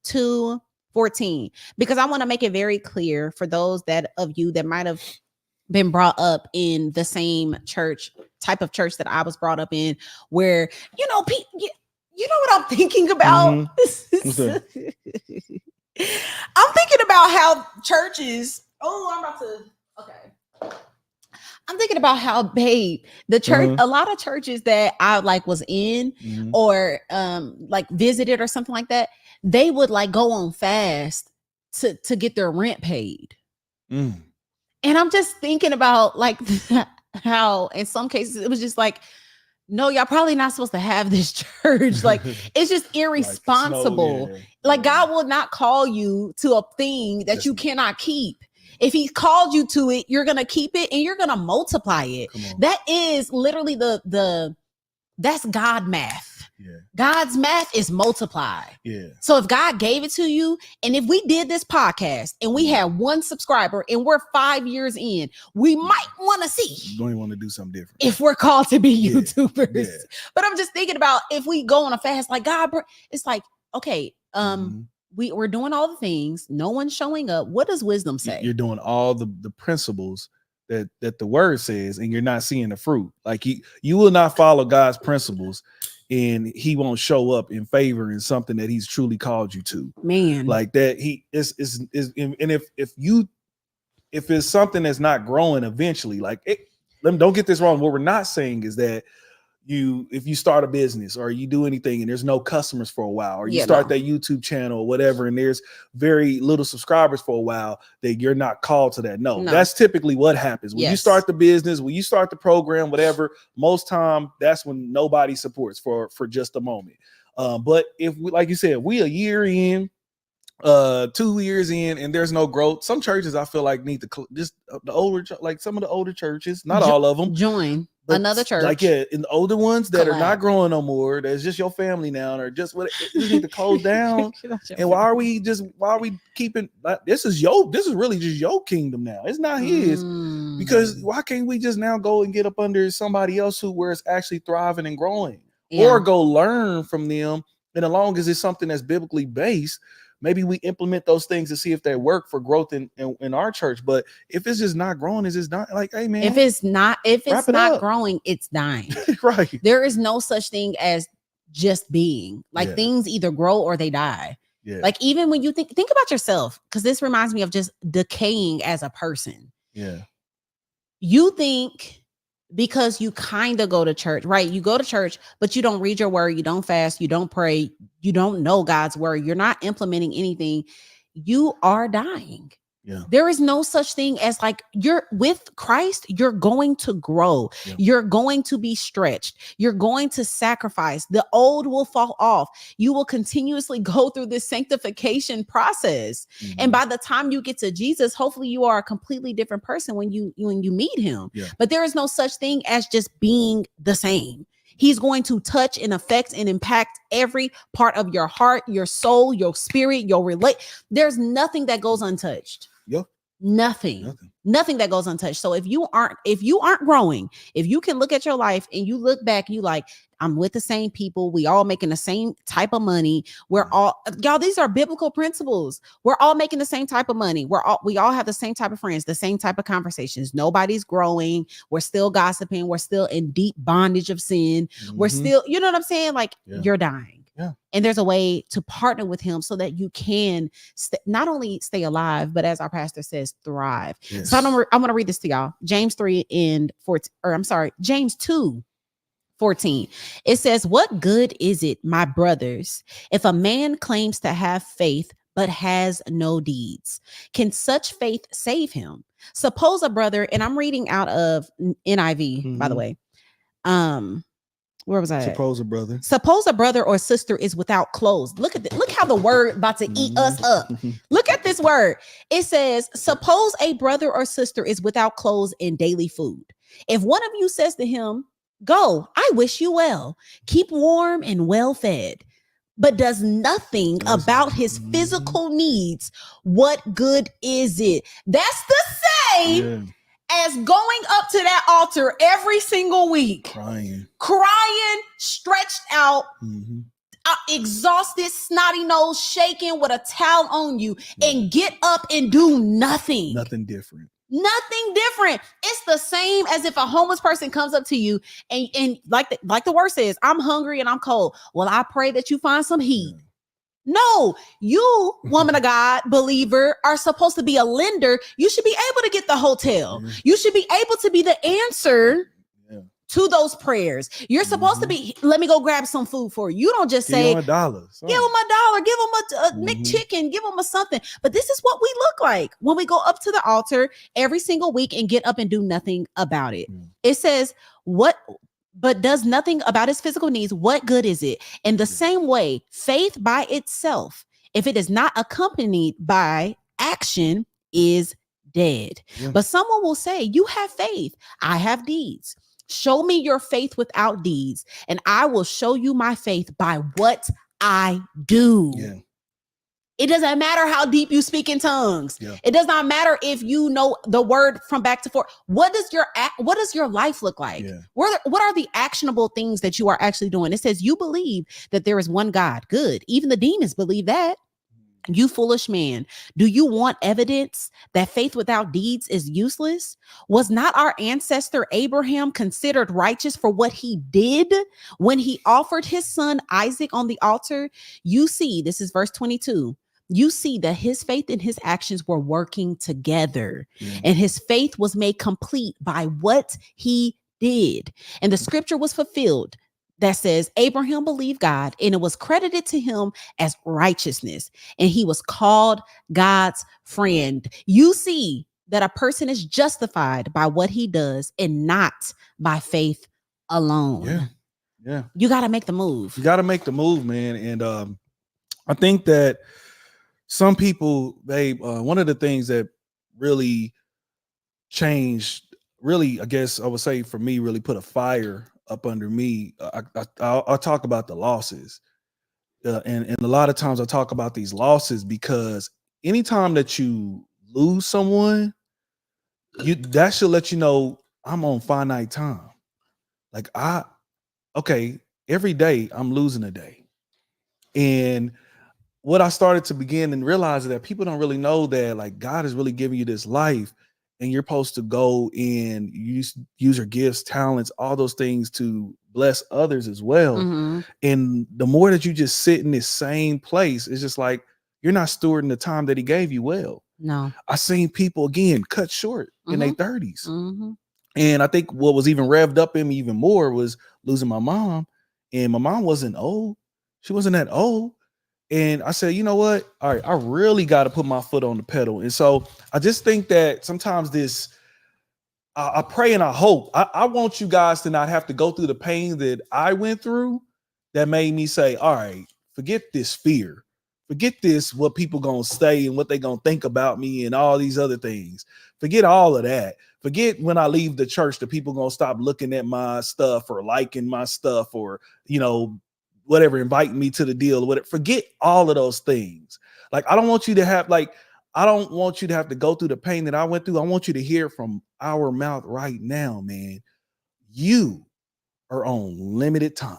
2:14, because I want to make it very clear for those of you that might have been brought up in the same type of church that I was brought up in, where you know what I'm thinking about. I'm thinking about how churches. I'm thinking about how, babe, the church, a lot of churches that I was in or visited or something like that, they would go on fast to get their rent paid. And I'm just thinking about how in some cases it was just no, y'all probably not supposed to have this church. It's just irresponsible. God will not call you to a thing that you cannot keep. If he called you to it, you're going to keep it and you're going to multiply it. That is literally that's God math. God's math is multiply. So if God gave it to you, and if we did this podcast and we had 1 subscriber and we're 5 years in, we might want to see. Don't even want to do something different. If we're called to be YouTubers. But I'm just thinking about if we go on a fast, God, it's okay, we're doing all the things. No one's showing up. What does wisdom say? You're doing all the principles that the word says, and you're not seeing the fruit. You will not follow God's principles, and he won't show up in favor in something that he's truly called you to. Man, that he is and if it's something that's not growing eventually, don't get this wrong. What we're not saying is that if you start a business or you do anything and there's no customers for a while, or you start that YouTube channel or whatever, and there's very little subscribers for a while, that you're not called to that. No, that's typically what happens when you start the business, when you start the program, whatever. Most time that's when nobody supports for just a moment. But if we, like you said, we a year in, 2 years in, and there's no growth, some churches I feel like need to just the older, like some of the older churches, not all of them, join another church, like in the older ones that are not growing no more, that's just your family now, or just what you need to close down. And why are we keeping this is really just your kingdom now, it's not his. Because why can't we just now go and get up under somebody else where it's actually thriving and growing, or go learn from them? And as long as it's something that's biblically based, maybe we implement those things to see if they work for growth in our church. But if it's just not growing, it's just not, like, hey man, if it's not growing, it's dying. Right. There is no such thing as just being. Like, things either grow or they die. Yeah. Like, even when you think about yourself, because this reminds me of just decaying as a person. Yeah. You think because you kind of go to church, right? You go to church, but you don't read your word, you don't fast, you don't pray, you don't know God's word, you're not implementing anything. You are dying. Yeah. There is no such thing as, like, you're with Christ, you're going to grow. Yeah. You're going to be stretched. You're going to sacrifice. The old will fall off. You will continuously go through this sanctification process. Mm-hmm. And by the time you get to Jesus, hopefully you are a completely different person when you meet him. Yeah. But there is no such thing as just being the same. He's going to touch and affect and impact every part of your heart, your soul, your spirit, your There's nothing that goes untouched. Yeah. Nothing that goes untouched. So if you aren't growing, if you can look at your life and you look back, you like, I'm with the same people. We all making the same type of money. These are biblical principles. We're all making the same type of money. We all have the same type of friends, the same type of conversations. Nobody's growing. We're still gossiping. We're still in deep bondage of sin. Mm-hmm. We're still, you know what I'm saying? Like, you're dying. Yeah. And there's a way to partner with him so that you can not only stay alive, but as our pastor says, thrive. Yes. So I'm going to read this to y'all. James 2:14. It says, "What good is it, my brothers, if a man claims to have faith but has no deeds? Can such faith save him? Suppose a brother," and I'm reading out of NIV, by the way. Where was I? Suppose a brother or sister is without clothes. Look how the word about to eat us up. Look at this word. It says, suppose a brother or sister is without clothes and daily food. If one of you says to him, go, I wish you well, keep warm and well fed, but does nothing about his physical needs, what good is it? That's the same as going up to that altar every single week, crying, stretched out, exhausted, snotty nose, shaking with a towel on you, and get up and do nothing. Nothing different. It's the same as if a homeless person comes up to you and like the word says, I'm hungry and I'm cold. Well, I pray that you find some heat. Yeah. No, you, woman of God, believer, are supposed to be a lender. You should be able to get the hotel. You should be able to be the answer to those prayers. You're supposed to be, let me go grab some food for you. You don't just say, give him $1. Give him $1, give him a McChicken, give him a something. But this is what we look like when we go up to the altar every single week and get up and do nothing about it. It says, but does nothing about his physical needs, what good is it? In the same way, faith by itself, if it is not accompanied by action, is dead. Yeah. But someone will say, you have faith, I have deeds. Show me your faith without deeds, and I will show you my faith by what I do. Yeah. It doesn't matter how deep you speak in tongues. Yeah. It does not matter if you know the word from back to forth. What does your life look like? Yeah. What are the actionable things that you are actually doing? It says you believe that there is one God. Good. Even the demons believe that. You foolish man, do you want evidence that faith without deeds is useless? Was not our ancestor Abraham considered righteous for what he did when he offered his son Isaac on the altar? You see, this is verse 22. You see that his faith and his actions were working together, and his faith was made complete by what he did. And the scripture was fulfilled that says, Abraham believed God, and it was credited to him as righteousness, and he was called God's friend. You see that a person is justified by what he does and not by faith alone. Yeah. Yeah. You got to make the move. You got to make the move, man. And I think that some people, one of the things that really changed, really, I guess I would say for me, really put a fire up under me. I'll talk about the losses. And a lot of times I talk about these losses because anytime that you lose someone, that should let you know I'm on finite time. Like every day I'm losing a day. And what I started to begin and realize is that people don't really know that like God is really giving you this life and you're supposed to go and use your gifts, talents, all those things to bless others as well. Mhm. And the more that you just sit in this same place, it's just like you're not stewarding the time that he gave you well. No. I seen people again cut short in their 30s. Mhm. And I think what was even revved up in me even more was losing my mom. And my mom wasn't old. She wasn't that old. And I said, you know what? All right, I really got to put my foot on the pedal. And so I just think that sometimes I pray and I hope. I want you guys to not have to go through the pain that I went through that made me say, all right, forget this fear. Forget this, what people gonna say and what they gonna think about me and all these other things. Forget all of that. Forget when I leave the church, the people gonna stop looking at my stuff or liking my stuff or, whatever, inviting me to the deal or whatever. Forget all of those things. Like, I don't want you to have to go through the pain that I went through. I want you to hear from our mouth right now, man. You are on limited time.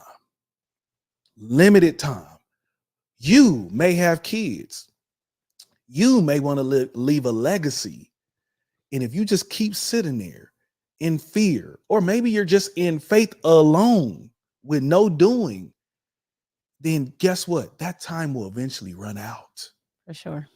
Limited time. You may have kids. You may want to leave a legacy. And if you just keep sitting there in fear, or maybe you're just in faith alone with no doing, then guess what? That time will eventually run out. For sure.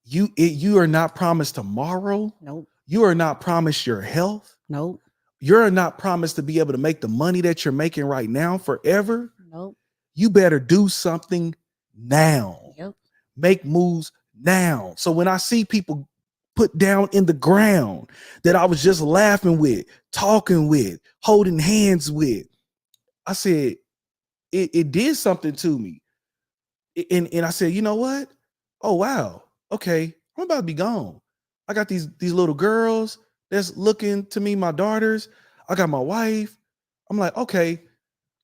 You are not promised tomorrow. Nope. You are not promised your health. Nope. You're not promised to be able to make the money that you're making right now forever. Nope. You better do something now. Yep. Make moves now. So when I see people put down in the ground that I was just laughing with, talking with, holding hands with, I said, it did something to me. And I said, you know what? Oh, wow. Okay. I'm about to be gone. I got these little girls that's looking to me, my daughters. I got my wife. I'm like, okay,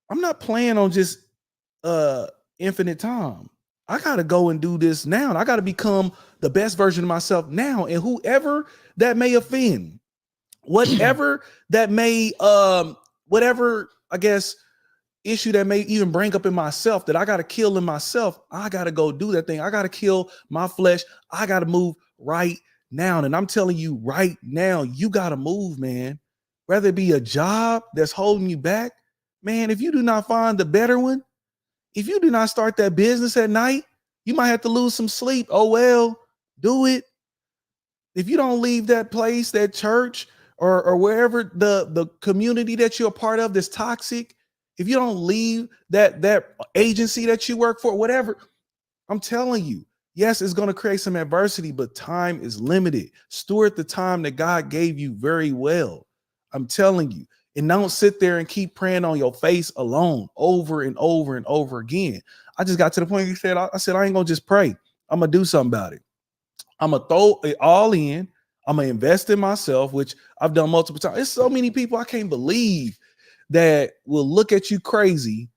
I'm not planning on just infinite time. I got to go and do this now. And I got to become the best version of myself now. And whoever that may offend, whatever that may, whatever, I guess, issue that may even bring up in myself that I got to kill in myself, I got to go do that thing. I got to kill my flesh. I got to move right now. And I'm telling you right now, you got to move, man. Whether it be a job that's holding you back, man, if you do not find the better one, if you do not start that business at night, you might have to lose some sleep. Oh, well, do it. If you don't leave that place, that church, or wherever the community that you're a part of that's toxic, if you don't leave that agency that you work for, whatever, I'm telling you, yes, it's going to create some adversity, but time is limited. Steward the time that God gave you very well. I'm telling you. And don't sit there and keep praying on your face alone over and over and over again. I just got to the point I said, I ain't going to just pray. I'm going to do something about it. I'm going to throw it all in. I'm going to invest in myself, which I've done multiple times. There's so many people I can't believe that will look at you crazy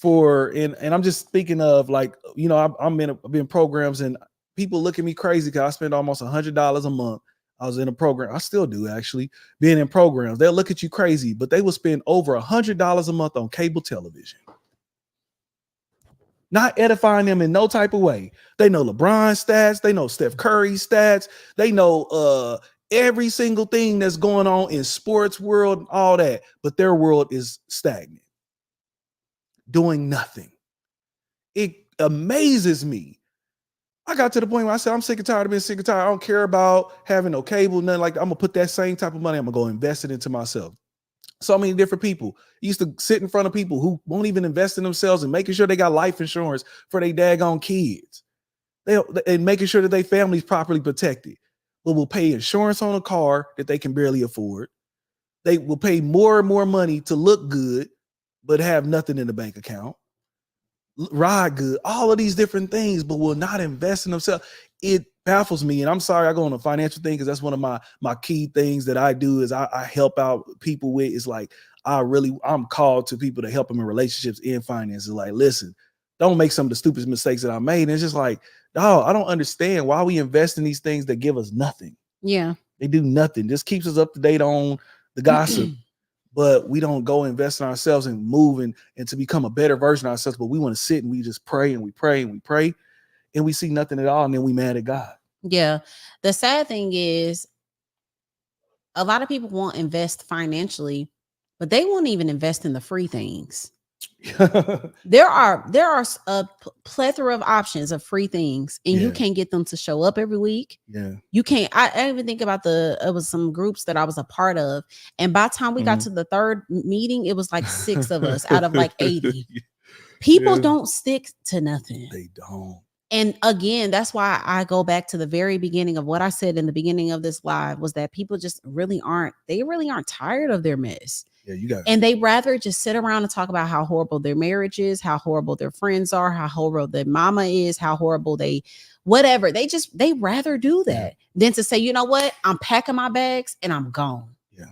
and I'm just thinking of, like, I've been programs and people look at me crazy because I spend almost $100 a month. I was in a program. I still do, actually, being in programs. They'll look at you crazy, but they will spend over $100 a month on cable television. Not edifying them in no type of way. They know LeBron stats. They know Steph Curry stats. They know every single thing that's going on in sports world, all that. But their world is stagnant, doing nothing. It amazes me. I got to the point where I said, I'm sick and tired of being sick and tired. I don't care about having no cable, nothing like that. I'm going to put that same type of money. I'm going to go invest it into myself. So many different people. You used to sit in front of people who won't even invest in themselves and making sure they got life insurance for their daggone kids. And making sure that their family's properly protected. But will pay insurance on a car that they can barely afford. They will pay more and more money to look good, but have nothing in the bank account. Ride good, all of these different things, but will not invest in themselves. It baffles me. And I'm sorry, I go on a financial thing because that's one of my key things that I do is I help out people with. Is like, I'm called to people to help them in relationships and finances. Like, listen, don't make some of the stupid mistakes that I made. And it's just like, dog, I don't understand why we invest in these things that give us nothing. Yeah. They do nothing. Just keeps us up to date on the gossip. But we don't go invest in ourselves and move and to become a better version of ourselves. But we want to sit and we just pray and we pray and we pray and we see nothing at all. And then we mad at God. Yeah. The sad thing is a lot of people won't invest financially, but they won't even invest in the free things. There are a plethora of options of free things, and you can't get them to show up every week. Yeah, you can't. I even think about it was some groups that I was a part of, and by the time we got to the third meeting, it was like 6 of us out of like 80. People don't stick to nothing. They don't. And again, that's why I go back to the very beginning of what I said in the beginning of this live was that people just really aren't tired of their mess. Yeah, you got. And they rather just sit around and talk about how horrible their marriage is, how horrible their friends are, how horrible their mama is, how horrible whatever. They rather do that than to say, you know what? I'm packing my bags and I'm gone. Yeah.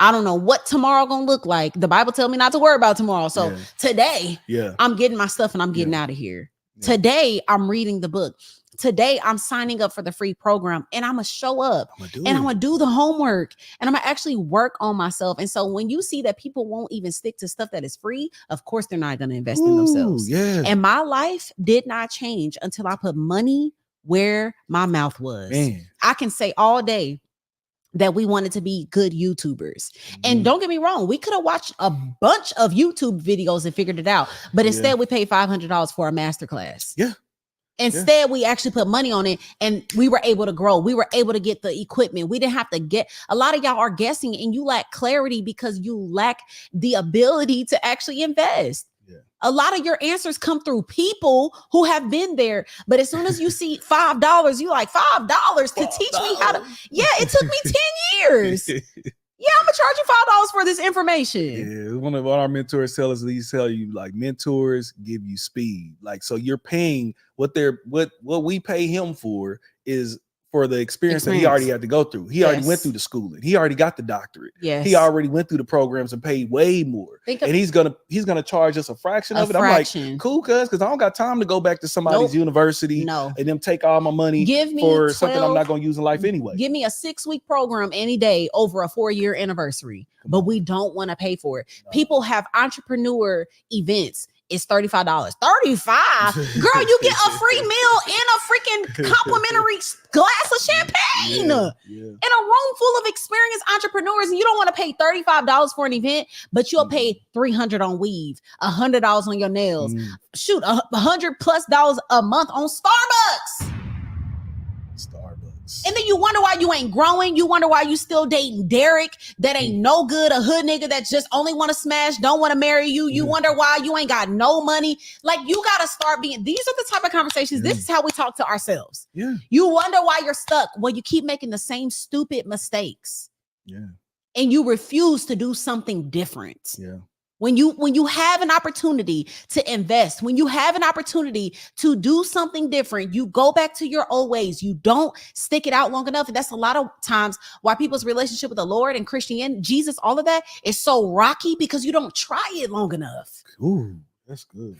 I don't know what tomorrow gonna look like. The Bible tells me not to worry about tomorrow. So today, I'm getting my stuff and I'm getting out of here. Yeah. Today, I'm reading the book. Today, I'm signing up for the free program and I'm going to show up and I'm going to do the homework and I'm going to actually work on myself. And so when you see that people won't even stick to stuff that is free, of course, they're not going to invest in themselves. Yeah. And my life did not change until I put money where my mouth was. Man. I can say all day that we wanted to be good YouTubers. And don't get me wrong, we could have watched a bunch of YouTube videos and figured it out. But instead, we paid $500 for a masterclass. Yeah. Instead, we actually put money on it and we were able to grow. We were able to get the equipment. We didn't have to get, a lot of y'all are guessing and you lack clarity because you lack the ability to actually invest. Yeah. A lot of your answers come through people who have been there. But as soon as you see $5, you like $5 to teach me how to, it took me 10 years. Yeah, I'm gonna charge you $5 for this information. Yeah, one of our mentors tell you like mentors give you speed. Like, so you're paying what we pay him for is for the experience that he already had to go through. He already went through the schooling. He already got the doctorate. Yes. He already went through the programs and paid way more. And he's gonna charge us a fraction of it. I'm like, cool, because I don't got time to go back to somebody's university and them take all my money for something I'm not gonna use in life anyway. Give me a 6-week program any day over a 4-year anniversary, but we don't want to pay for it. No. People have entrepreneur events. It's $35. $35? Girl, you get a free meal and a freaking complimentary glass of champagne in a room full of experienced entrepreneurs. And you don't want to pay $35 for an event, but you'll pay $300 on weave, $100 on your nails. Shoot, $100+ a month on Starbucks. And then you wonder why you ain't growing. You wonder why you still dating Derek that ain't no good, a hood nigga that just only want to smash, don't want to marry you. You wonder why you ain't got no money. Like, you got to start being, these are the type of conversations. This is how we talk to ourselves. Yeah. You wonder why you're stuck. Well, you keep making the same stupid mistakes. Yeah. And you refuse to do something different. Yeah. When you have an opportunity to invest, when you have an opportunity to do something different, you go back to your old ways. You don't stick it out long enough. And that's a lot of times why people's relationship with the Lord and Christianity, Jesus, all of that is so rocky because you don't try it long enough. Ooh, that's good.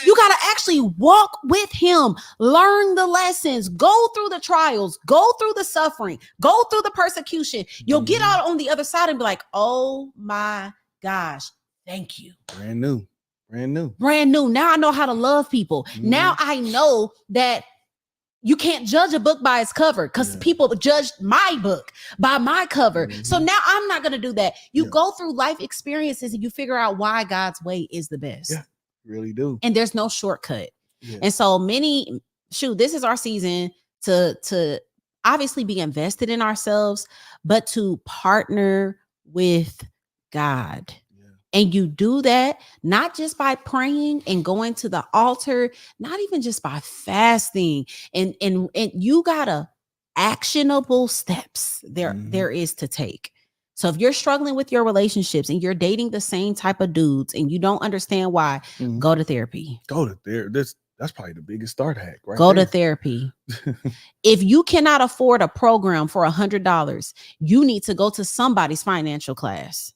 You got to actually walk with him, learn the lessons, go through the trials, go through the suffering, go through the persecution. You'll get out on the other side and be like, oh my gosh. Thank you. Brand new. Now I know how to love people. Now I know that you can't judge a book by its cover because people judged my book by my cover. So now I'm not going to do that. You go through life experiences and you figure out why God's way is the best. Yeah, really do. And there's no shortcut. Yeah. And so this is our season to obviously be invested in ourselves, but to partner with God. And you do that not just by praying and going to the altar, not even just by fasting. And you gotta actionable steps there is to take. So if you're struggling with your relationships and you're dating the same type of dudes and you don't understand why, go to therapy. Go to therapy. That's probably the biggest start hack, right? Go to therapy. If you cannot afford a program for $100, you need to go to somebody's financial class.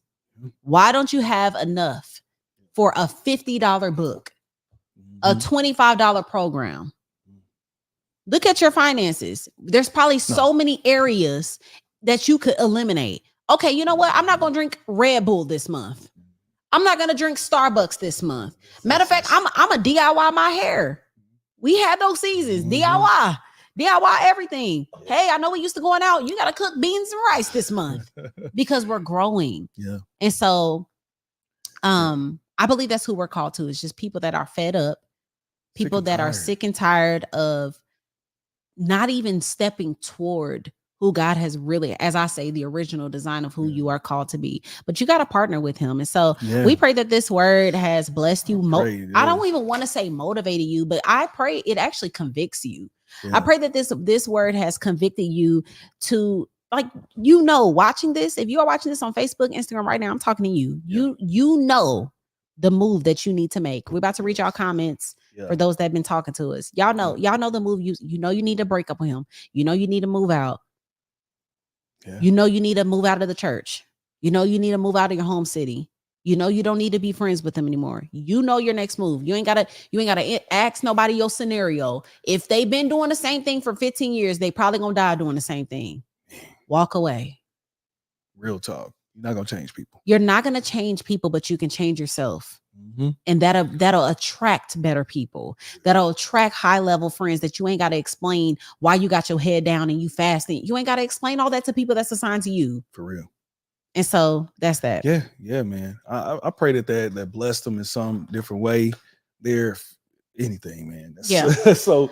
Why don't you have enough for a $50 book, a $25 program? Look at your finances. There's probably so many areas that you could eliminate. Okay, you know what? I'm not going to drink Red Bull this month. I'm not going to drink Starbucks this month. Matter of fact, I'm a DIY my hair. We had those seasons. DIY everything. Hey, I know we used to going out. You got to cook beans and rice this month because we're growing. Yeah. And so I believe that's who we're called to. It's just people that are fed up, people that are sick and tired of not even stepping toward who God has really, as I say, the original design of who you are called to be. But you got to partner with him. And so we pray that this word has blessed you. I don't even want to say motivated you, but I pray it actually convicts you. Yeah. I pray that this word has convicted you to, like, watching this. If you are watching this on Facebook, Instagram right now, I'm talking to you. Yeah. You know the move that you need to make. We're about to reach our comments for those that have been talking to us. Y'all know the move. You need to break up with him. You need to move out. Yeah. You need to move out of the church. You need to move out of your home city. You don't need to be friends with them anymore. Your next move. You ain't gotta ask nobody your scenario. If they've been doing the same thing for 15 years, they probably gonna die doing the same thing. Walk away. Real talk. You're not gonna change people. You're not gonna change people, but you can change yourself. And that'll attract better people. That'll attract high level friends that you ain't got to explain why you got your head down and you fasting. You ain't got to explain all that to people that's assigned to you. For real. And so that's that. Yeah, man. I pray that blessed them in some different way. They're anything, man. That's so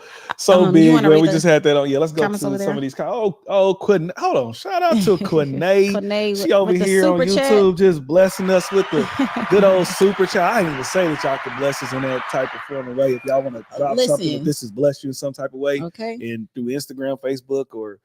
big. Well, we just had that on. Yeah, let's go to some of these. Hold on. Shout out to Quinay. She over here on YouTube just blessing us with the good old super chat. I didn't even say that y'all could bless us in that type of form and way. If y'all want to drop something, if this has blessed you in some type of way, and through Instagram, Facebook, or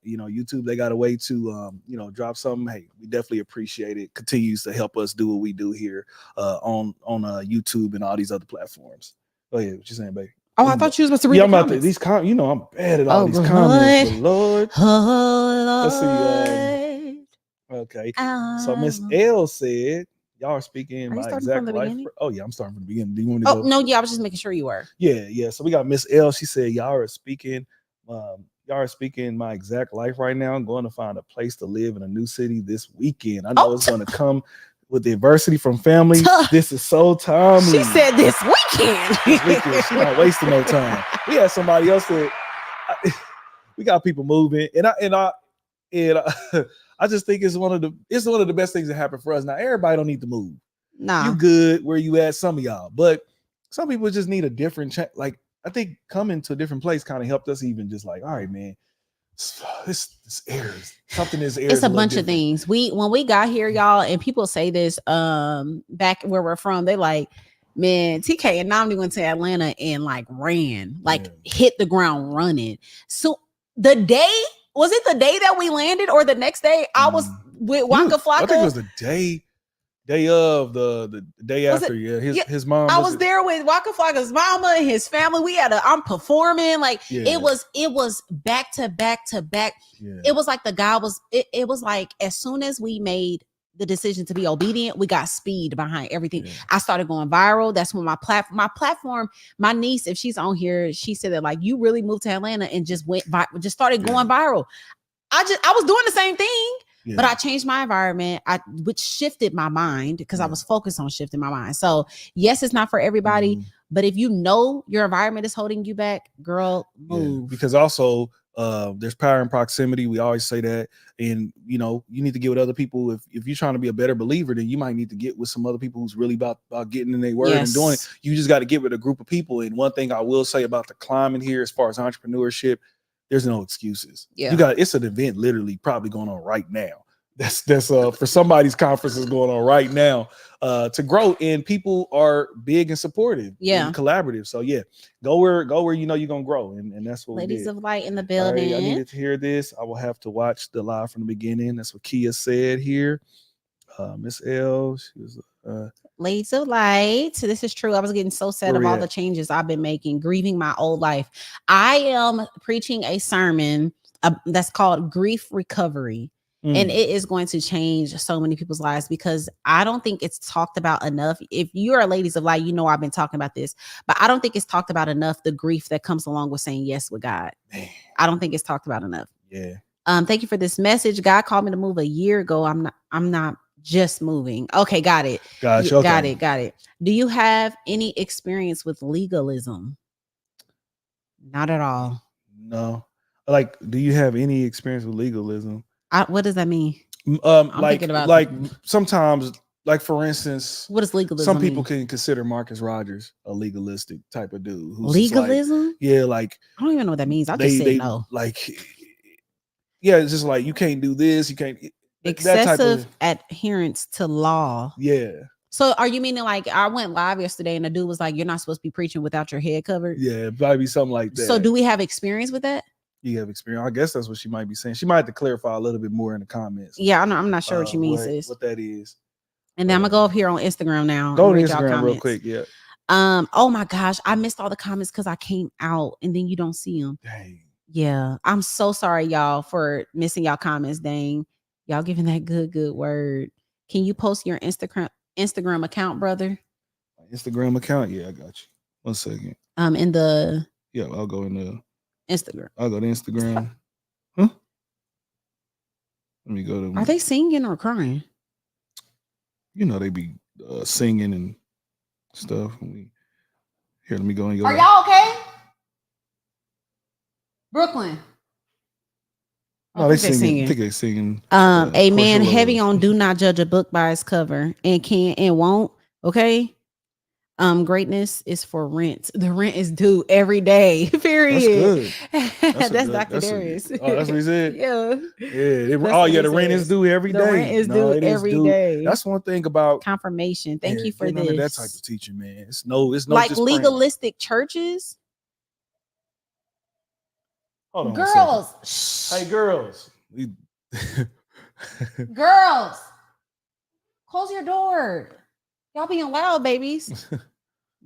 YouTube, they got a way to drop something. Hey, we definitely appreciate it. Continues to help us do what we do here on YouTube and all these other platforms. Oh yeah, what you saying, baby? Oh, I thought you was supposed to read the comments. These comments. I'm bad at all these comments. Lord. Let's see. Okay. So Miss L said, "Y'all are speaking my exact life." Oh yeah, I'm starting from the beginning. Do you want to go? No, I was just making sure you were. Yeah. So we got Miss L. She said, "Y'all are speaking my exact life right now. I'm going to find a place to live in a new city this weekend. I know it's going to come with the adversity from family. This is so timely." She said this weekend. She's not wasting no time. We had somebody else that we got people moving, and I just think it's one of the best things that happen for us. Now, everybody don't need to move. Nah, you good where you at, some of y'all, but some people just need a different like. I think coming to a different place kind of helped us even just like, all right, man, this airs. Something is airs. It's a bunch of things. When we got here, y'all, and people say this back where we're from, they like, man, TK and Namdi went to Atlanta and hit the ground running. So was it the day that we landed or the next day? I was with Waka Flocka. I think it was the day of the day after. His mom. I was there with Waka Flocka's mama and his family. I'm performing it was back to back to back. Yeah. It was like the guy was. It was like as soon as we made the decision to be obedient, we got speed behind everything. Yeah. I started going viral. That's when my platform. My niece, if she's on here, she said that you really moved to Atlanta and just started going viral. I was doing the same thing. Yeah. But I changed my environment, which shifted my mind because I was focused on shifting my mind. So yes, it's not for everybody, but if you know your environment is holding you back, girl, move. Yeah, because also there's power in proximity. We always say that, and you need to get with other people. If you're trying to be a better believer, then you might need to get with some other people who's really about getting in their word and doing it. You just got to get with a group of people. And one thing I will say about the climate here, as far as entrepreneurship, there's no excuses. Yeah. It's an event literally probably going on right now. that's for somebody's conference is going on right now to grow, and people are big and supportive and collaborative. So yeah, go where you know you're gonna grow, and that's what Ladies we did. of Light in the All building. right, I needed to hear this. I will have to watch the live from the beginning. That's what Kia said here. Miss L, she was Ladies of Light. So this is true. I was getting so sad of all the changes I've been making, grieving my old life. I am preaching a sermon that's called Grief Recovery. And it is going to change so many people's lives because I don't think it's talked about enough. If you are Ladies of Light, you know I've been talking about this, but I don't think it's talked about enough, the grief that comes along with saying yes with God. Man. I don't think it's talked about enough. Yeah. Thank you for this message. God called me to move a year ago. I'm not just moving. Okay, got it. Gotcha. Okay. Got it. Do you have any experience with legalism? Not at all. No. Like, do you have any experience with legalism? What does that mean? Like sometimes, like for instance, what does legalism some people mean? can consider Marcus Rogers a legalistic type of dude. Who's legalism? Like, yeah, like I don't even know what that means. I just say no. Like, yeah, it's just like you can't do this, you can't. Excessive adherence to law. Yeah. So are you meaning like I went live yesterday and the dude was like, "You're not supposed to be preaching without your head covered"? Yeah, probably something like that. So do we have experience with that? You have experience. I guess that's what she might be saying. She might have to clarify a little bit more in the comments. Yeah, I'm not sure what you mean, sis. What that is. And then I'm gonna go up here on Instagram now. Go to Instagram real quick. Yeah. Oh my gosh, I missed all the comments because I came out and then you don't see them. Dang. Yeah, I'm so sorry, y'all, for missing y'all comments. Dang, y'all giving that good word. Can you post your Instagram account, brother? Instagram account? Yeah, I got you. 1 second. In the I'll go in the Instagram. I'll go to Instagram. Huh? Let me go to. Are they singing or crying? You know they be singing and stuff. Let me go and go. Are y'all okay? Brooklyn. No, they singing. I think they singing. A man heavy on do not judge a book by its cover and can and won't. Okay. Greatness is for rent. The rent is due every day. Period. That's Dr. Darius. Oh, that's what he said. Yeah. The rent is due every day. The rent is due every day. That's one thing about confirmation. Thank you for this. That type of teaching, man. It's no like legalistic churches. Hold on, girls. Hey, girls. Girls, close your door. Y'all being loud, babies.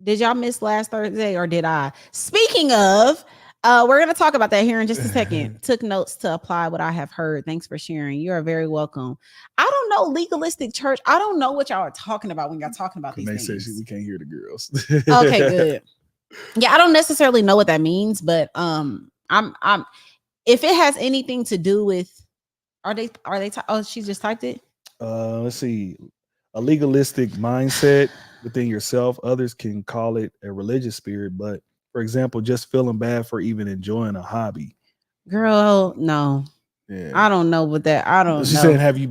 Did y'all miss last Thursday or did I? Speaking of, we're going to talk about that here in just a second. Took notes to apply what I have heard. Thanks for sharing. You are very welcome. I don't know legalistic church. I don't know what y'all are talking about when y'all talking about these things. Say we can't hear the girls. Okay, good. Yeah, I don't necessarily know what that means, but I'm if it has anything to do with she just typed it. Let's see. A legalistic mindset within yourself. Others can call it a religious spirit, but for example, just feeling bad for even enjoying a hobby. Girl, no. Yeah. I don't know what that. I don't know. She said, have you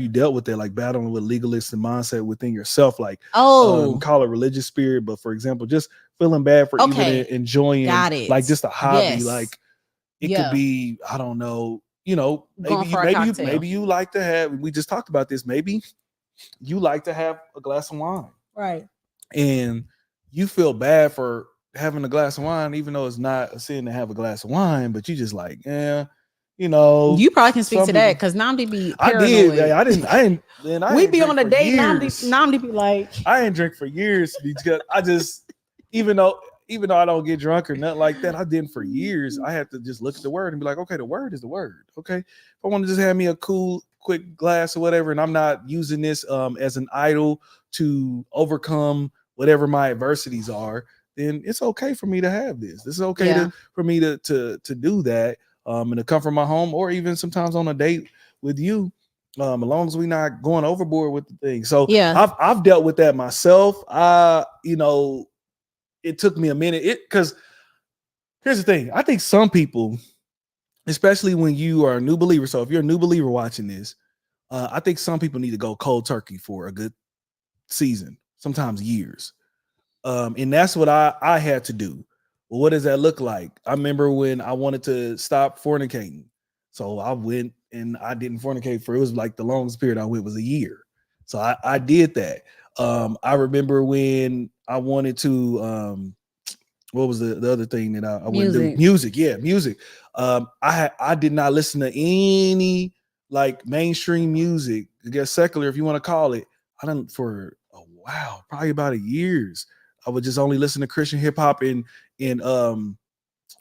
dealt with that, like battling with legalistic mindset within yourself? Like, call it religious spirit, but for example, just feeling bad for even enjoying like just a hobby. Yes. Like it could be, I don't know, maybe you like to have, we just talked about this, maybe you like to have a glass of wine. Right. And you feel bad for having a glass of wine, even though it's not a sin to have a glass of wine, but you just like, you probably can speak to that because Namdi be paranoid. I didn't. We be on a date. Namdi be like, I didn't drink for years because I just, even though I don't get drunk or nothing like that, I didn't for years. I had to just look at the word and be like, okay, the word is the word. Okay, if I want to just have me a cool, quick glass or whatever, and I'm not using this as an idol to overcome whatever my adversities are, then it's okay for me to have this. This is okay for me to do that. And to come from my home, or even sometimes on a date with you, as long as we're not going overboard with the thing. So I've dealt with that myself. It took me a minute. Because here's the thing. I think some people, especially when you are a new believer, so if you're a new believer watching this, I think some people need to go cold turkey for a good season, sometimes years. And that's what I had to do. Well, what does that look like? I remember when I wanted to stop fornicating. So I went and I didn't fornicate for, it was like the longest period I went was a year. So I did that. I remember when I wanted to, what was the other thing that I wouldn't do? Music. Yeah, music. I did not listen to any like mainstream music, I guess secular, if you want to call it. I done for a while, probably about a years. I would just only listen to Christian hip hop and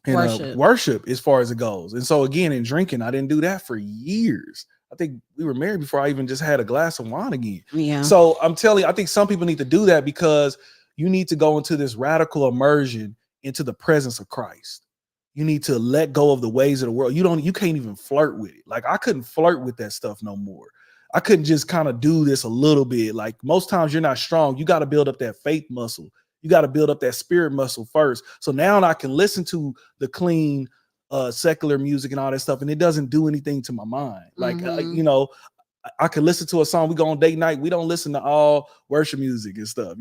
worship as far as it goes. And so again, in drinking, I didn't do that for years. I think we were married before I even just had a glass of wine again. Yeah. So I'm telling you, I think some people need to do that because you need to go into this radical immersion into the presence of Christ. You need to let go of the ways of the world. You can't even flirt with it. Like I couldn't flirt with that stuff no more. I couldn't just kind of do this a little bit. Like most times you're not strong. You got to build up that faith muscle. You got to build up that spirit muscle first. So now I can listen to the clean secular music and all that stuff, and it doesn't do anything to my mind. Like, I can listen to a song. We go on date night. We don't listen to all worship music and stuff,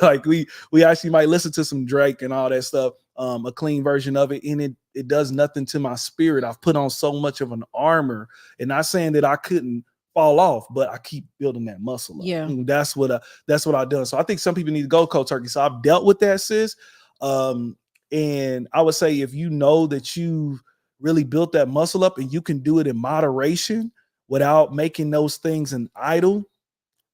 like we actually might listen to some Drake and all that stuff, a clean version of it. And it does nothing to my spirit. I've put on so much of an armor, and not saying that I couldn't fall off, but I keep building that muscle up. Yeah. And that's what I've done. So I think some people need to go cold turkey. So I've dealt with that, sis. And I would say if you know that you've really built that muscle up and you can do it in moderation without making those things an idol,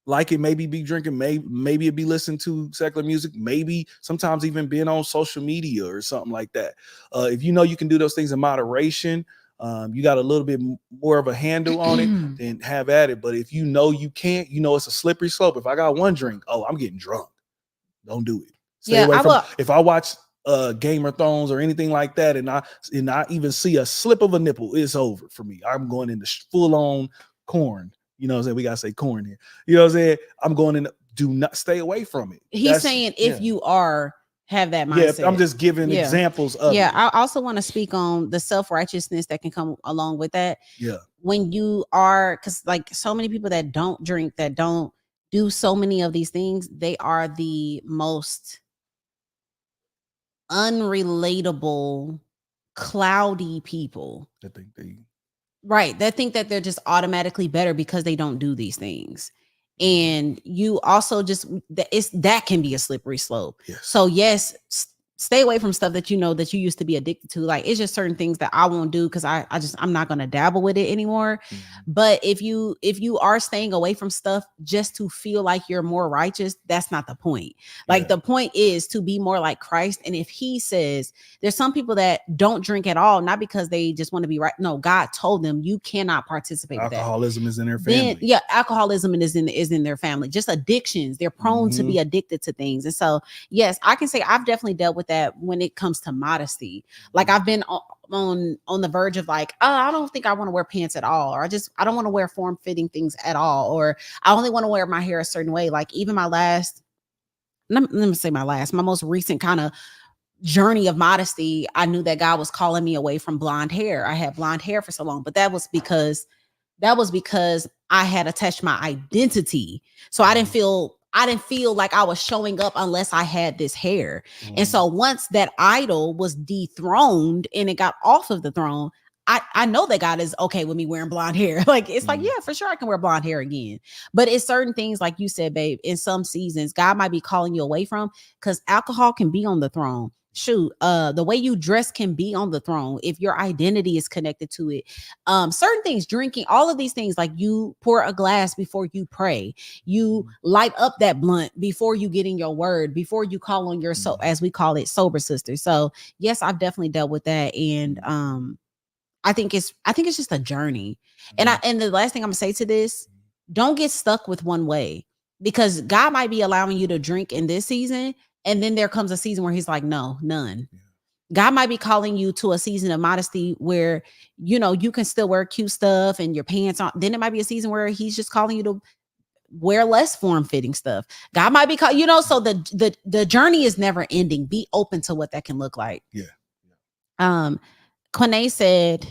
like it maybe be drinking, maybe it be listening to secular music, maybe sometimes even being on social media or something like that. If you know you can do those things in moderation, you got a little bit more of a handle on it, then have at it. But if you know you can't, it's a slippery slope. If I got one drink, I'm getting drunk. Don't do it. Stay away from. If I watch Game of Thrones or anything like that, and I even see a slip of a nipple, it's over for me. I'm going into full on corn. You know what I'm saying? We gotta say corn here. You know what I'm saying? I'm going in. Do not stay away from it. He's saying if you are have that mindset. Yeah, I'm just giving examples of it. I also want to speak on the self-righteousness that can come along with that. Yeah. When you are, because like so many people that don't drink, that don't do so many of these things, they are the most unrelatable, cloudy people. That think that they're just automatically better because they don't do these things. And you also that can be a slippery slope. Yes. So yes, stay away from stuff that that you used to be addicted to. Like it's just certain things that I won't do because I'm not gonna dabble with it anymore. Mm-hmm. But if you are staying away from stuff just to feel like you're more righteous, that's not the point. Like the point is to be more like Christ. And if he says there's some people that don't drink at all, not because they just want to be right. No, God told them you cannot participate with that. Alcoholism is in their family. Alcoholism is in their family. Just addictions. They're prone to be addicted to things. And so yes, I can say I've definitely dealt with that when it comes to modesty. Like I've been on the verge of like, I don't think I want to wear pants at all, or I don't want to wear form-fitting things at all, or I only want to wear my hair a certain way. Like even my most recent kind of journey of modesty, I knew that God was calling me away from blonde hair. I had blonde hair for so long, but that was because I had attached my identity. So I didn't feel like I was showing up unless I had this hair. Mm. And so once that idol was dethroned and it got off of the throne, I know that God is okay with me wearing blonde hair. Like, it's like, yeah, for sure I can wear blonde hair again. But it's certain things, like you said, babe, in some seasons, God might be calling you away from, because alcohol can be on the throne. Shoot, the way you dress can be on the throne if your identity is connected to it. Certain things, drinking, all of these things, like you pour a glass before you pray, you light up that blunt before you get in your word, before you call on your as we call it, sober sister. So yes, I've definitely dealt with that, and I think it's just a journey. And the last thing I'm gonna say to this: don't get stuck with one way, because God might be allowing you to drink in this season, and then there comes a season where he's like, no, none. Yeah. God might be calling you to a season of modesty where, you can still wear cute stuff and your pants on. Then it might be a season where he's just calling you to wear less form-fitting stuff. God might be calling, so the journey is never ending. Be open to what that can look like. Yeah. Quanae said,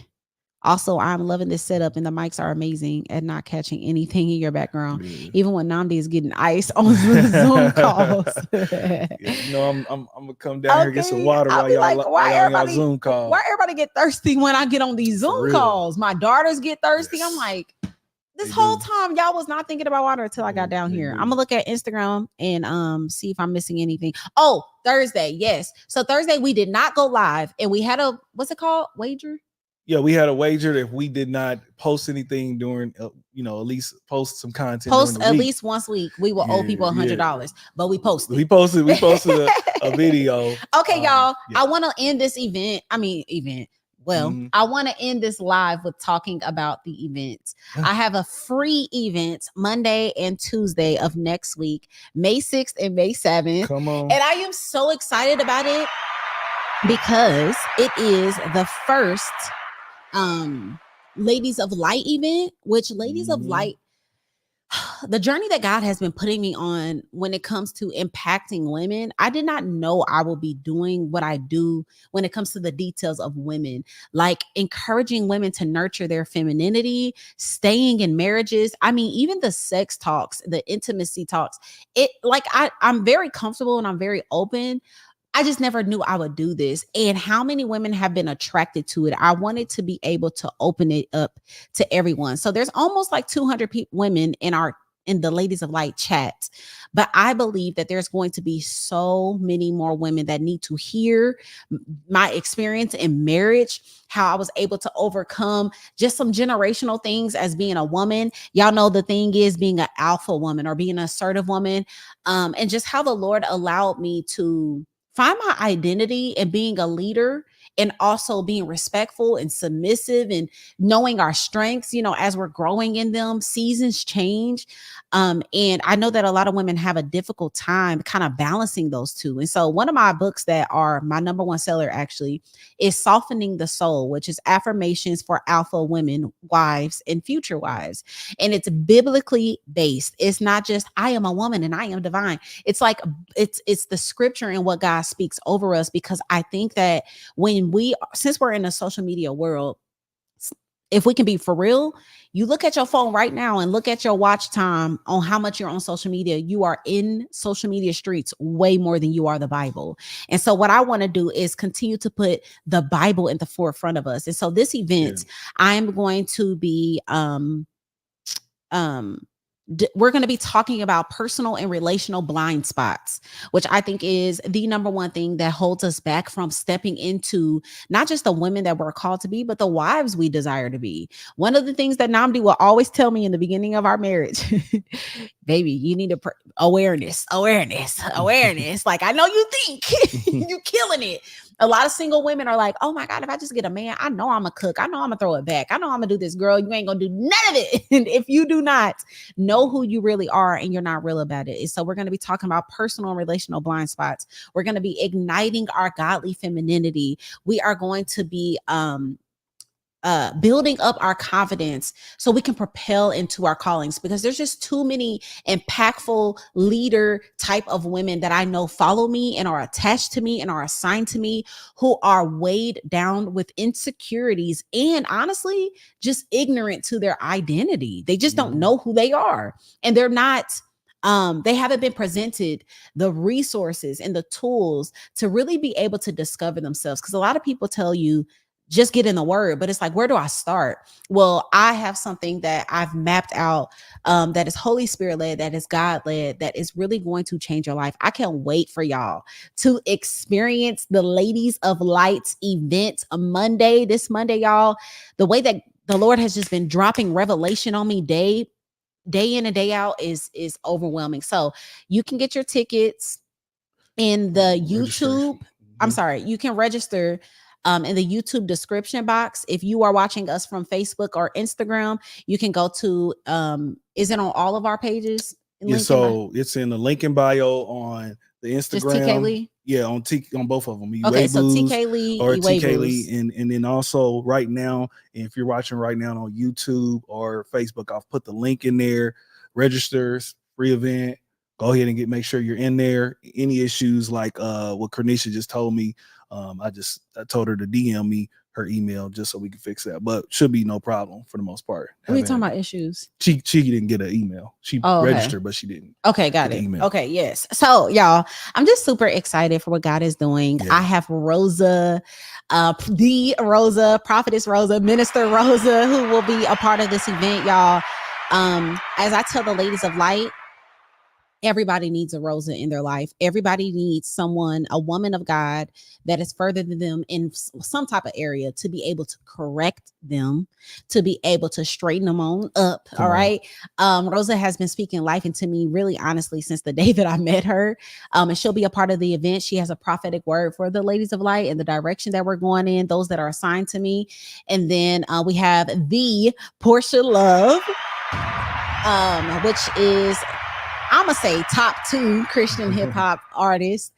Also, I'm loving this setup, and the mics are amazing at not catching anything in your background, Yeah. even when Namdi is getting ice on the Zoom calls. Yeah, you know, I'm gonna come down here and get some Okay, water I'll while be like, y'all on y'all Zoom call. why everybody get thirsty when I get on these For Zoom real. calls? My daughters get thirsty. Yes. I'm like, this They whole do. time y'all was not thinking about water until I got down They here. do. I'm gonna look at Instagram and see if I'm missing anything. Oh, Thursday, yes. So Thursday we did not go live, and we had a what's it called? Wager. Yeah, we had a wager that if we did not post anything during, you know, at least post some content Post during the at week. least once a week. We will owe people $100, but we posted. We posted a video. Okay, y'all. Yeah. I want to end this event. Well, I want to end this live with talking about the events. I have a free event Monday and Tuesday of next week, May 6th and May 7th. Come on. And I am so excited about it because it is the first Ladies of Light event, which Ladies of Light, the journey that God has been putting me on when it comes to impacting women, I did not know I will be doing what I do when it comes to the details of women, like encouraging women to nurture their femininity, staying in marriages. I mean, even the sex talks, the intimacy talks, I'm very comfortable and I'm very open. I just never knew I would do this. And how many women have been attracted to it? I wanted to be able to open it up to everyone. So there's almost like 200 women in the Ladies of Light chat. But I believe that there's going to be so many more women that need to hear my experience in marriage, how I was able to overcome just some generational things as being a woman. Y'all know the thing is being an alpha woman or being an assertive woman, and just how the Lord allowed me to find my identity in being a leader and also being respectful and submissive and knowing our strengths, as we're growing in them. Seasons change. And I know that a lot of women have a difficult time kind of balancing those two. And so one of my books that are my number one seller actually is Softening the Soul, which is affirmations for alpha women, wives, and future wives. And it's biblically based. It's not just I am a woman and I am divine. It's like it's the scripture and what God speaks over us, because I think that since we're in a social media world, if we can be for real, you look at your phone right now and look at your watch time on how much you're on social media. You are in social media streets way more than you are the Bible. And so what I want to do is continue to put the Bible in the forefront of us. And so this event, I am going to be we're going to be talking about personal and relational blind spots, which I think is the number one thing that holds us back from stepping into not just the women that we're called to be, but the wives we desire to be. One of the things that Namdi will always tell me in the beginning of our marriage, baby, you need awareness. Like, I know you think you killing it. A lot of single women are like, oh my God, if I just get a man, I know I'm a cook. I know I'm gonna throw it back. I know I'm gonna do this. Girl, you ain't gonna do none of it. And if you do not know who you really are and you're not real about it. So we're going to be talking about personal and relational blind spots. We're going to be igniting our godly femininity. We are going to be building up our confidence so we can propel into our callings, because there's just too many impactful leader type of women that I know follow me and are attached to me and are assigned to me, who are weighed down with insecurities and honestly just ignorant to their identity. They just don't know who they are, and they're not they haven't been presented the resources and the tools to really be able to discover themselves. Because a lot of people tell you just get in the word, but it's like, where do I start? Well, I have something that I've mapped out that is Holy Spirit led, that is God led, that is really going to change your life. I can't wait for y'all to experience the Ladies of Light event this Monday, y'all. The way that the Lord has just been dropping revelation on me day in and day out is overwhelming. So you can get your tickets in the YouTube. I'm sorry, you can register in the YouTube description box. If you are watching us from Facebook or Instagram, you can go to is it on all of our pages? Yeah, so it's in the link in bio on the Instagram. Just TK Lee? Yeah, on both of them. Okay, so TK Lee or Iwegbus. TK Lee, and then also right now, if you're watching right now on YouTube or Facebook, I've put the link in there. Registers, free event. Go ahead and make sure you're in there. Any issues like what Cornisha just told me, I told her to DM me her email just so we can fix that. But should be no problem for the most part. What are we talking about issues? She didn't get an email. She registered, but she didn't. Okay, got it. Okay, yes. So y'all, I'm just super excited for what God is doing. Yeah. I have Rosa, the Rosa, Prophetess Rosa, Minister Rosa, who will be a part of this event, y'all. As I tell the ladies of light, everybody needs a Rosa in their life. Everybody needs someone, a woman of God that is further than them in some type of area to be able to correct them, to be able to straighten them on up. All right. Rosa has been speaking life into me really honestly since the day that I met her. And she'll be a part of the event. She has a prophetic word for the ladies of light and the direction that we're going in, those that are assigned to me. And then we have the Portia Love, which is, I'm gonna say top 2 Christian hip hop artists,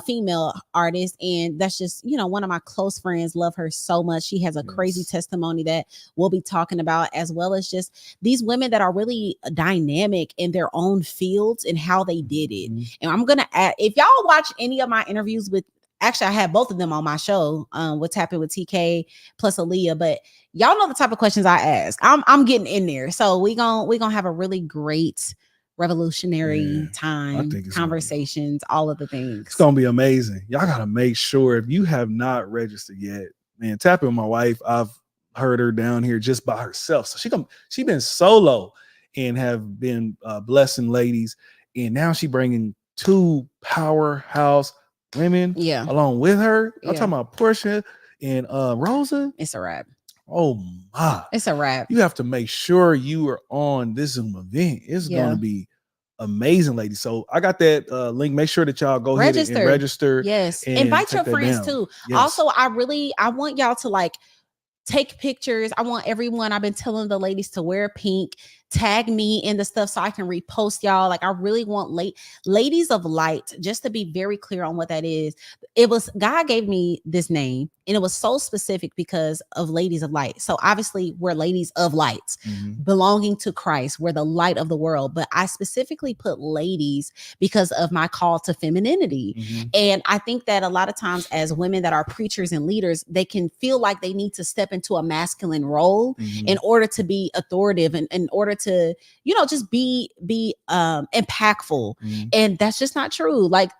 female artist, and that's just, you know, one of my close friends. Love her so much. She has a crazy testimony that we'll be talking about, as well as just these women that are really dynamic in their own fields and how they did it. And I'm gonna add, if y'all watch any of my interviews with, actually I had both of them on my show, What's Happened with TK plus Aaliyah, but y'all know the type of questions I ask. I'm getting in there, so we gonna have a really great revolutionary time, conversations, all of the things. It's gonna be amazing. Y'all gotta make sure, if you have not registered yet, man, tap in with my wife. I've heard her down here just by herself, so she been solo and have been blessing ladies, and now she bringing 2 powerhouse women along with her. I'm talking about Portia and Rosa. It's a wrap. Oh my, it's a wrap. You have to make sure you are on this Zoom event. It's going to be amazing, ladies. So I got that link. Make sure that y'all go ahead and register. Yes. Invite your friends too. Yes. Also, I want y'all to like take pictures. I want everyone. I've been telling the ladies to wear pink, tag me in the stuff so I can repost y'all. Like, I really want ladies of light, just to be very clear on what that is. It was, God gave me this name, and it was so specific because of ladies of light. So obviously we're ladies of light, belonging to Christ. We're the light of the world. But I specifically put ladies because of my call to femininity. And I think that a lot of times as women that are preachers and leaders, they can feel like they need to step into a masculine role in order to be authoritative and in order to, you know, just be impactful. And that's just not true. Like,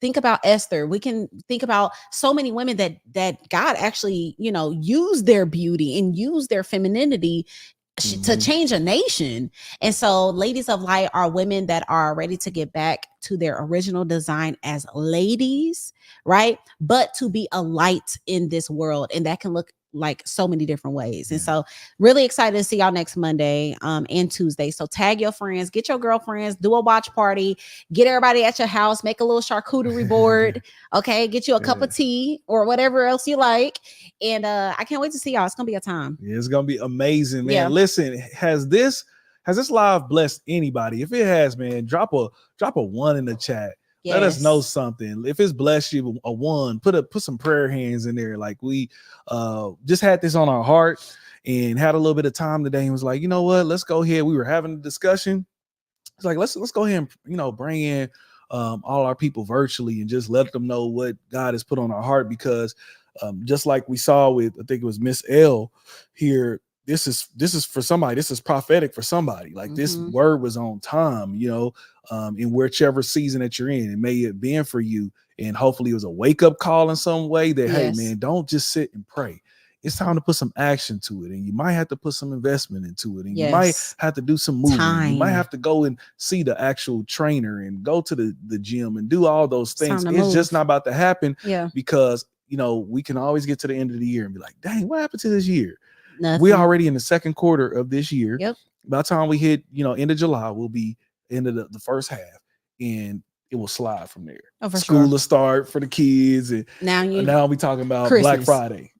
think about Esther. We can think about so many women that God actually, you know, used their beauty and used their femininity to change a nation. And so ladies of light are women that are ready to get back to their original design as ladies, right? But to be a light in this world. And that can look like so many different ways. And so really excited to see y'all next Monday and Tuesday. So tag your friends, get your girlfriends, do a watch party, get everybody at your house, make a little charcuterie board. Okay. Get you a cup of tea or whatever else you like. And I can't wait to see y'all. It's gonna be a time. Yeah, it's gonna be amazing, man. Listen, has this live blessed anybody? If it has, man, drop a 1 in the chat. Let us know something. If it's blessed you, a 1, put some prayer hands in there. Like, we just had this on our heart and had a little bit of time today and was like, you know what, let's go ahead. We were having a discussion. It's like, let's go ahead and, you know, bring in all our people virtually and just let them know what God has put on our heart, because just like we saw with, I think it was Miss L here, this is for somebody. This is prophetic for somebody. Like, this word was on time, you know, in whichever season that you're in. It may have been for you, and hopefully it was a wake-up call in some way that, hey, man, don't just sit and pray. It's time to put some action to it, and you might have to put some investment into it, and you might have to do some moving. You might have to go and see the actual trainer and go to the gym and do all those things. It's just not about to happen because, you know, we can always get to the end of the year and be like, dang, what happened to this year? Nothing. We're already in the second quarter of this year. By the time we hit, you know, end of July, we'll be into the first half, and it will slide from there. School will start for the kids, and now we talking about Christmas. Black Friday,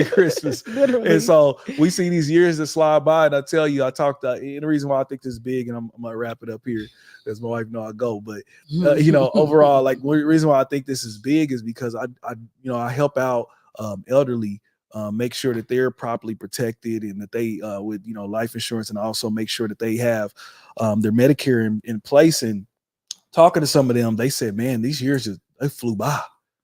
Christmas. Literally. And so we see these years that slide by, and I tell you, and the reason why I think this is big, and I'm gonna wrap it up here, because my wife know I go, but you know, overall, like, the reason why I think this is big is because I help out elderly. Make sure that they're properly protected, and that they with, you know, life insurance, and also make sure that they have their Medicare in place. And talking to some of them, they said, man, these years they flew by.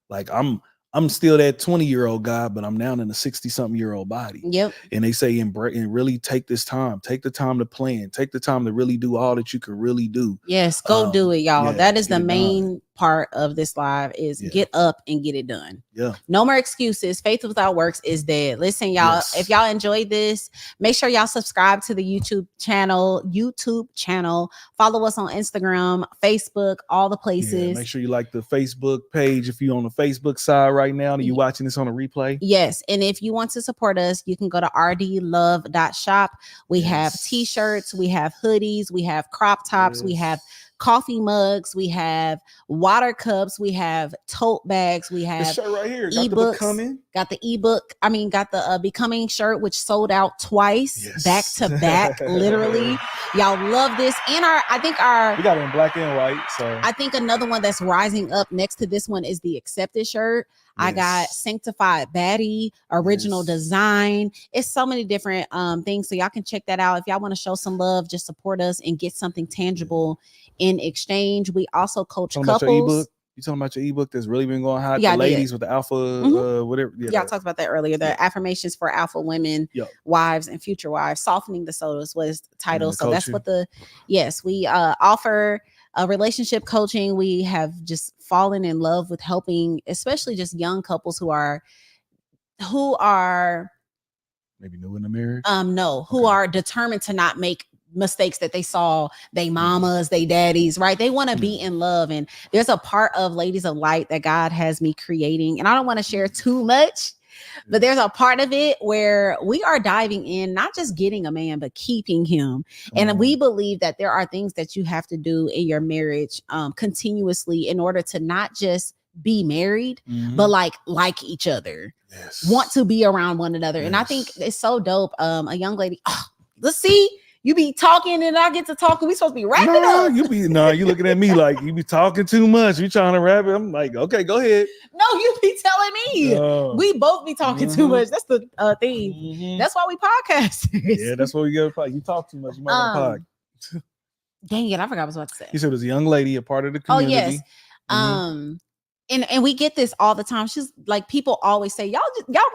Like, I'm I'm still that 20-year-old guy, but I'm now in a 60-something-year-old body. Yep. And they say embrace and really take this time. Take the time to plan. Take the time to really do all that you could really do. Yes, go do it, y'all. Yeah, that is the get it main done. part of this live is get up and get it done. Yeah. No more excuses. Faith without works is dead. Listen, y'all, if y'all enjoyed this, make sure y'all subscribe to the YouTube channel. Follow us on Instagram, Facebook, all the places. Yeah, make sure you like the Facebook page if you're on the Facebook side right now and you're watching this on a replay. Yes. And if you want to support us, you can go to rdlove.shop. We have t-shirts, we have hoodies, we have crop tops, we have coffee mugs, we have water cups, we have tote bags, we have this shirt right here, ebooks, got the Becoming shirt, which sold out twice back to back. Literally, y'all love this. And we got it in black and white. So I think another one that's rising up next to this one is the Accepted shirt. I got Sanctified Baddie, original design. It's so many different things. So y'all can check that out. If y'all want to show some love, just support us and get something tangible in exchange. We also coach couples. You talking about your ebook that's really been going hot? Yeah, the ladies with the alpha, whatever. Yeah, I talked about that earlier. The affirmations for alpha women, wives, and future wives. Softening the soul is what is the title. So that's what we offer. Relationship coaching. We have just fallen in love with helping, especially just young couples who are maybe new in the marriage. Who are determined to not make mistakes that they saw they mamas, they daddies, right? They want to be in love. And there's a part of Ladies of Light that God has me creating, and I don't want to share too much, but there's a part of it where we are diving in, not just getting a man, but keeping him. And we believe that there are things that you have to do in your marriage continuously in order to not just be married, but like each other, want to be around one another. And I think it's so dope. A young lady, let's see, you be talking and I get to talking. We supposed to be wrapping up. You looking at me like you be talking too much. You trying to wrap it. I'm like, okay, go ahead. No, you be telling me. We both be talking too much. That's the thing. That's why we podcast. Yeah, that's why we get a You talk too much. You might not pod. Dang it, I forgot what I was about to say. You said it was a young lady, a part of the community. Oh, yes. And we get this all the time. She's like, people always say, y'all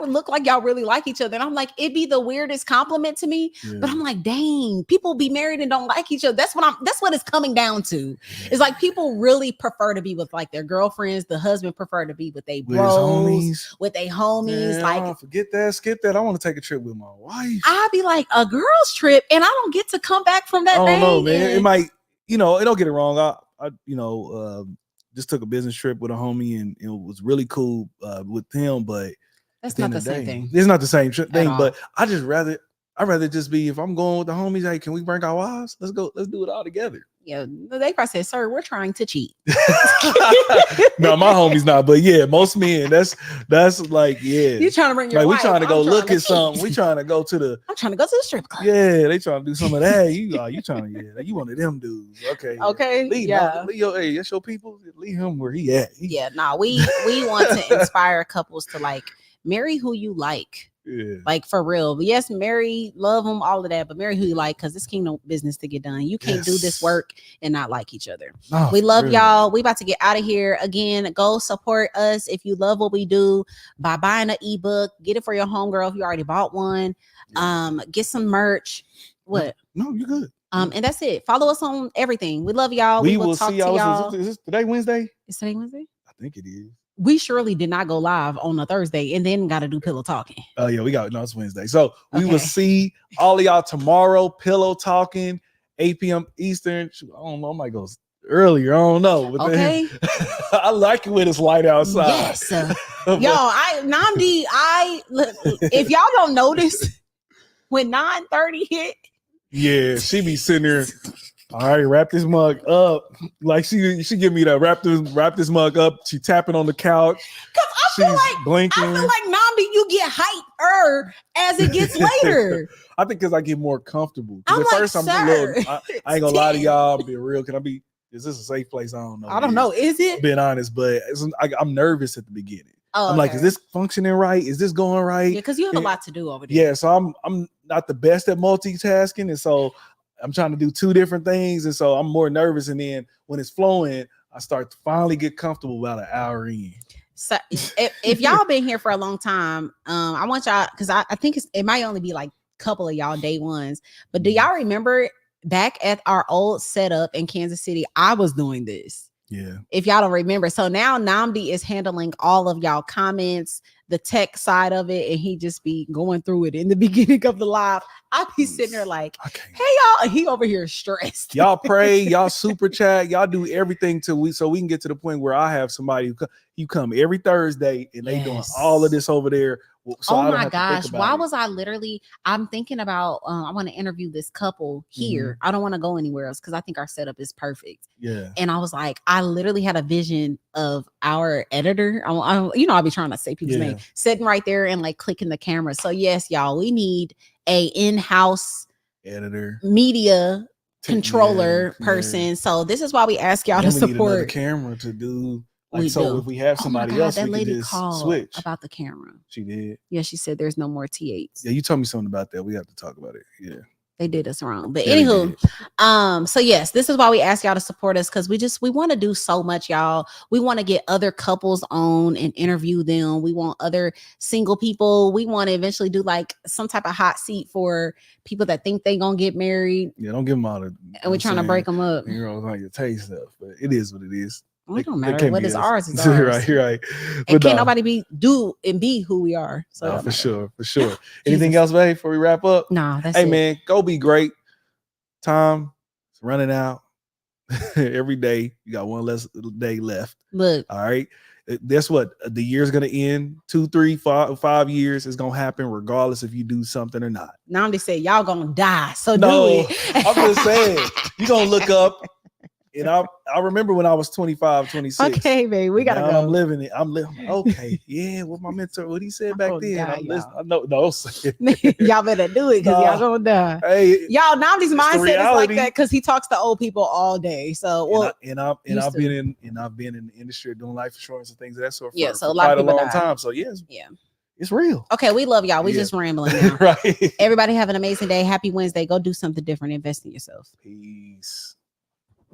look like y'all really like each other. And I'm like, it'd be the weirdest compliment to me. But I'm like, dang, people be married and don't like each other. That's what it's coming down to. It's like people really prefer to be with like their girlfriends. The husband prefer to be with their bros, with their homies. Like, forget that, skip that. I want to take a trip with my wife. I'd be like, a girl's trip, and I don't get to come back from that. I don't know, man. It might, it don't get it wrong. I just took a business trip with a homie, and it was really cool with him. But that's not the same thing. It's not the same thing. But I'd rather just be, if I'm going with the homies, hey, can we bring our wives? Let's go. Let's do it all together. Yeah, they probably said, "Sir, we're trying to cheat." No, my homie's not. But yeah, most men. That's like, yeah. You trying to bring your wife? We trying to go look at cheat. something. We trying to go to the. I'm trying to go to the strip club. Yeah, they trying to do some of that. You trying to you one of them dudes. Okay. Okay. Leave, hey, that's your people. Leave him where he at. We want to inspire couples to like marry who you like. Yeah. Like for real. But yes, marry, love them, all of that, but marry who you like, because it's kingdom business to get done. You can't do this work and not like each other. No, we love y'all. We about to get out of here. Again, go support us if you love what we do by buying an ebook. Get it for your homegirl if you already bought one. Get some merch. What? No, you're good. And that's it. Follow us on everything. We love y'all. We will talk see y'all. Is this today Wednesday? Is today Wednesday? I think it is. We surely did not go live on a Thursday and then got to do pillow talking. Oh yeah, it's Wednesday. So we will see all of y'all tomorrow. Pillow talking, 8 p.m. Eastern. I don't know. I might go earlier. I don't know. But okay. I like it when it's light outside. Yes. Yo, Namdi, if y'all don't notice, when 9:30 hit. Yeah, she be sitting there. All right, wrap this mug up. Like she give me that wrap this mug up. She tapping on the couch. She's blinking. I feel like Namdi, you get hyper as it gets later. I think because I get more comfortable. At first, I'm a little. I ain't gonna lie to y'all. Be real. Can I be? Is this a safe place? I don't know. I don't know. Is it? Being honest, but I'm nervous at the beginning. I'm like, is this functioning right? Is this going right? Yeah, because you have a lot to do over there. Yeah, so I'm not the best at multitasking, and so I'm trying to do two different things, and so I'm more nervous. And then when it's flowing, I start to finally get comfortable about an hour in. So if y'all been here for a long time, I want y'all, because I think it might only be like a couple of y'all day ones, but do y'all remember back at our old setup in Kansas City, I was doing this. Yeah. If y'all don't remember. So now Namdi is handling all of y'all comments, the tech side of it, and he just be going through it in the beginning of the live. I'll be sitting there like, hey y'all, and he over here stressed. Y'all pray, y'all super chat, y'all do everything so we can get to the point where I have somebody you come every Thursday and they doing all of this over there. So oh my gosh, why was I literally, I'm thinking about, I want to interview this couple here. I don't want to go anywhere else because I think our setup is perfect. Yeah. And I was like, I literally had a vision of our editor. I'll be trying to say people's name, sitting right there and like clicking the camera. So yes, y'all, we need a in-house editor, media controller person. So this is why we ask y'all to support. Need camera to do. Like, so if we have somebody else, that we lady can just called switch about the camera. She did. Yeah, she said there's no more T8s. Yeah, you told me something about that. We have to talk about it. Yeah. They did us wrong. But anywho, so yes, this is why we ask y'all to support us, because we want to do so much, y'all. We want to get other couples on and interview them. We want other single people. We want to eventually do like some type of hot seat for people that think they gonna get married. Yeah, don't give them all the. And we're trying to break them up. You're on your taste stuff, but it is what it is. It don't matter. What is ours is ours. right. And can't nobody be who we are. So for sure. Anything else, babe, before we wrap up? Nah, that's it. Man, go be great. Time is running out. Every day. You got one less day left. Look. All right. That's what the year's gonna end. 2, 3, 5 years is gonna happen regardless if you do something or not. Now they say y'all gonna die. So do it. I'm just saying, you're gonna look up. And I remember when I was 25, 26. Okay, babe, we gotta go. I'm living it. I'm living. Okay, yeah. What my mentor, what he said back then. Die, I know. No, y'all better do it because y'all gonna die. Hey, y'all, Namdi's mindset is like that because he talks to old people all day. So I've been in the industry doing life insurance and things of that sort. So a lot of people long time. So yes, it's real. Okay, we love y'all. We just rambling now. Right. Everybody have an amazing day. Happy Wednesday. Go do something different. Invest in yourself. Peace.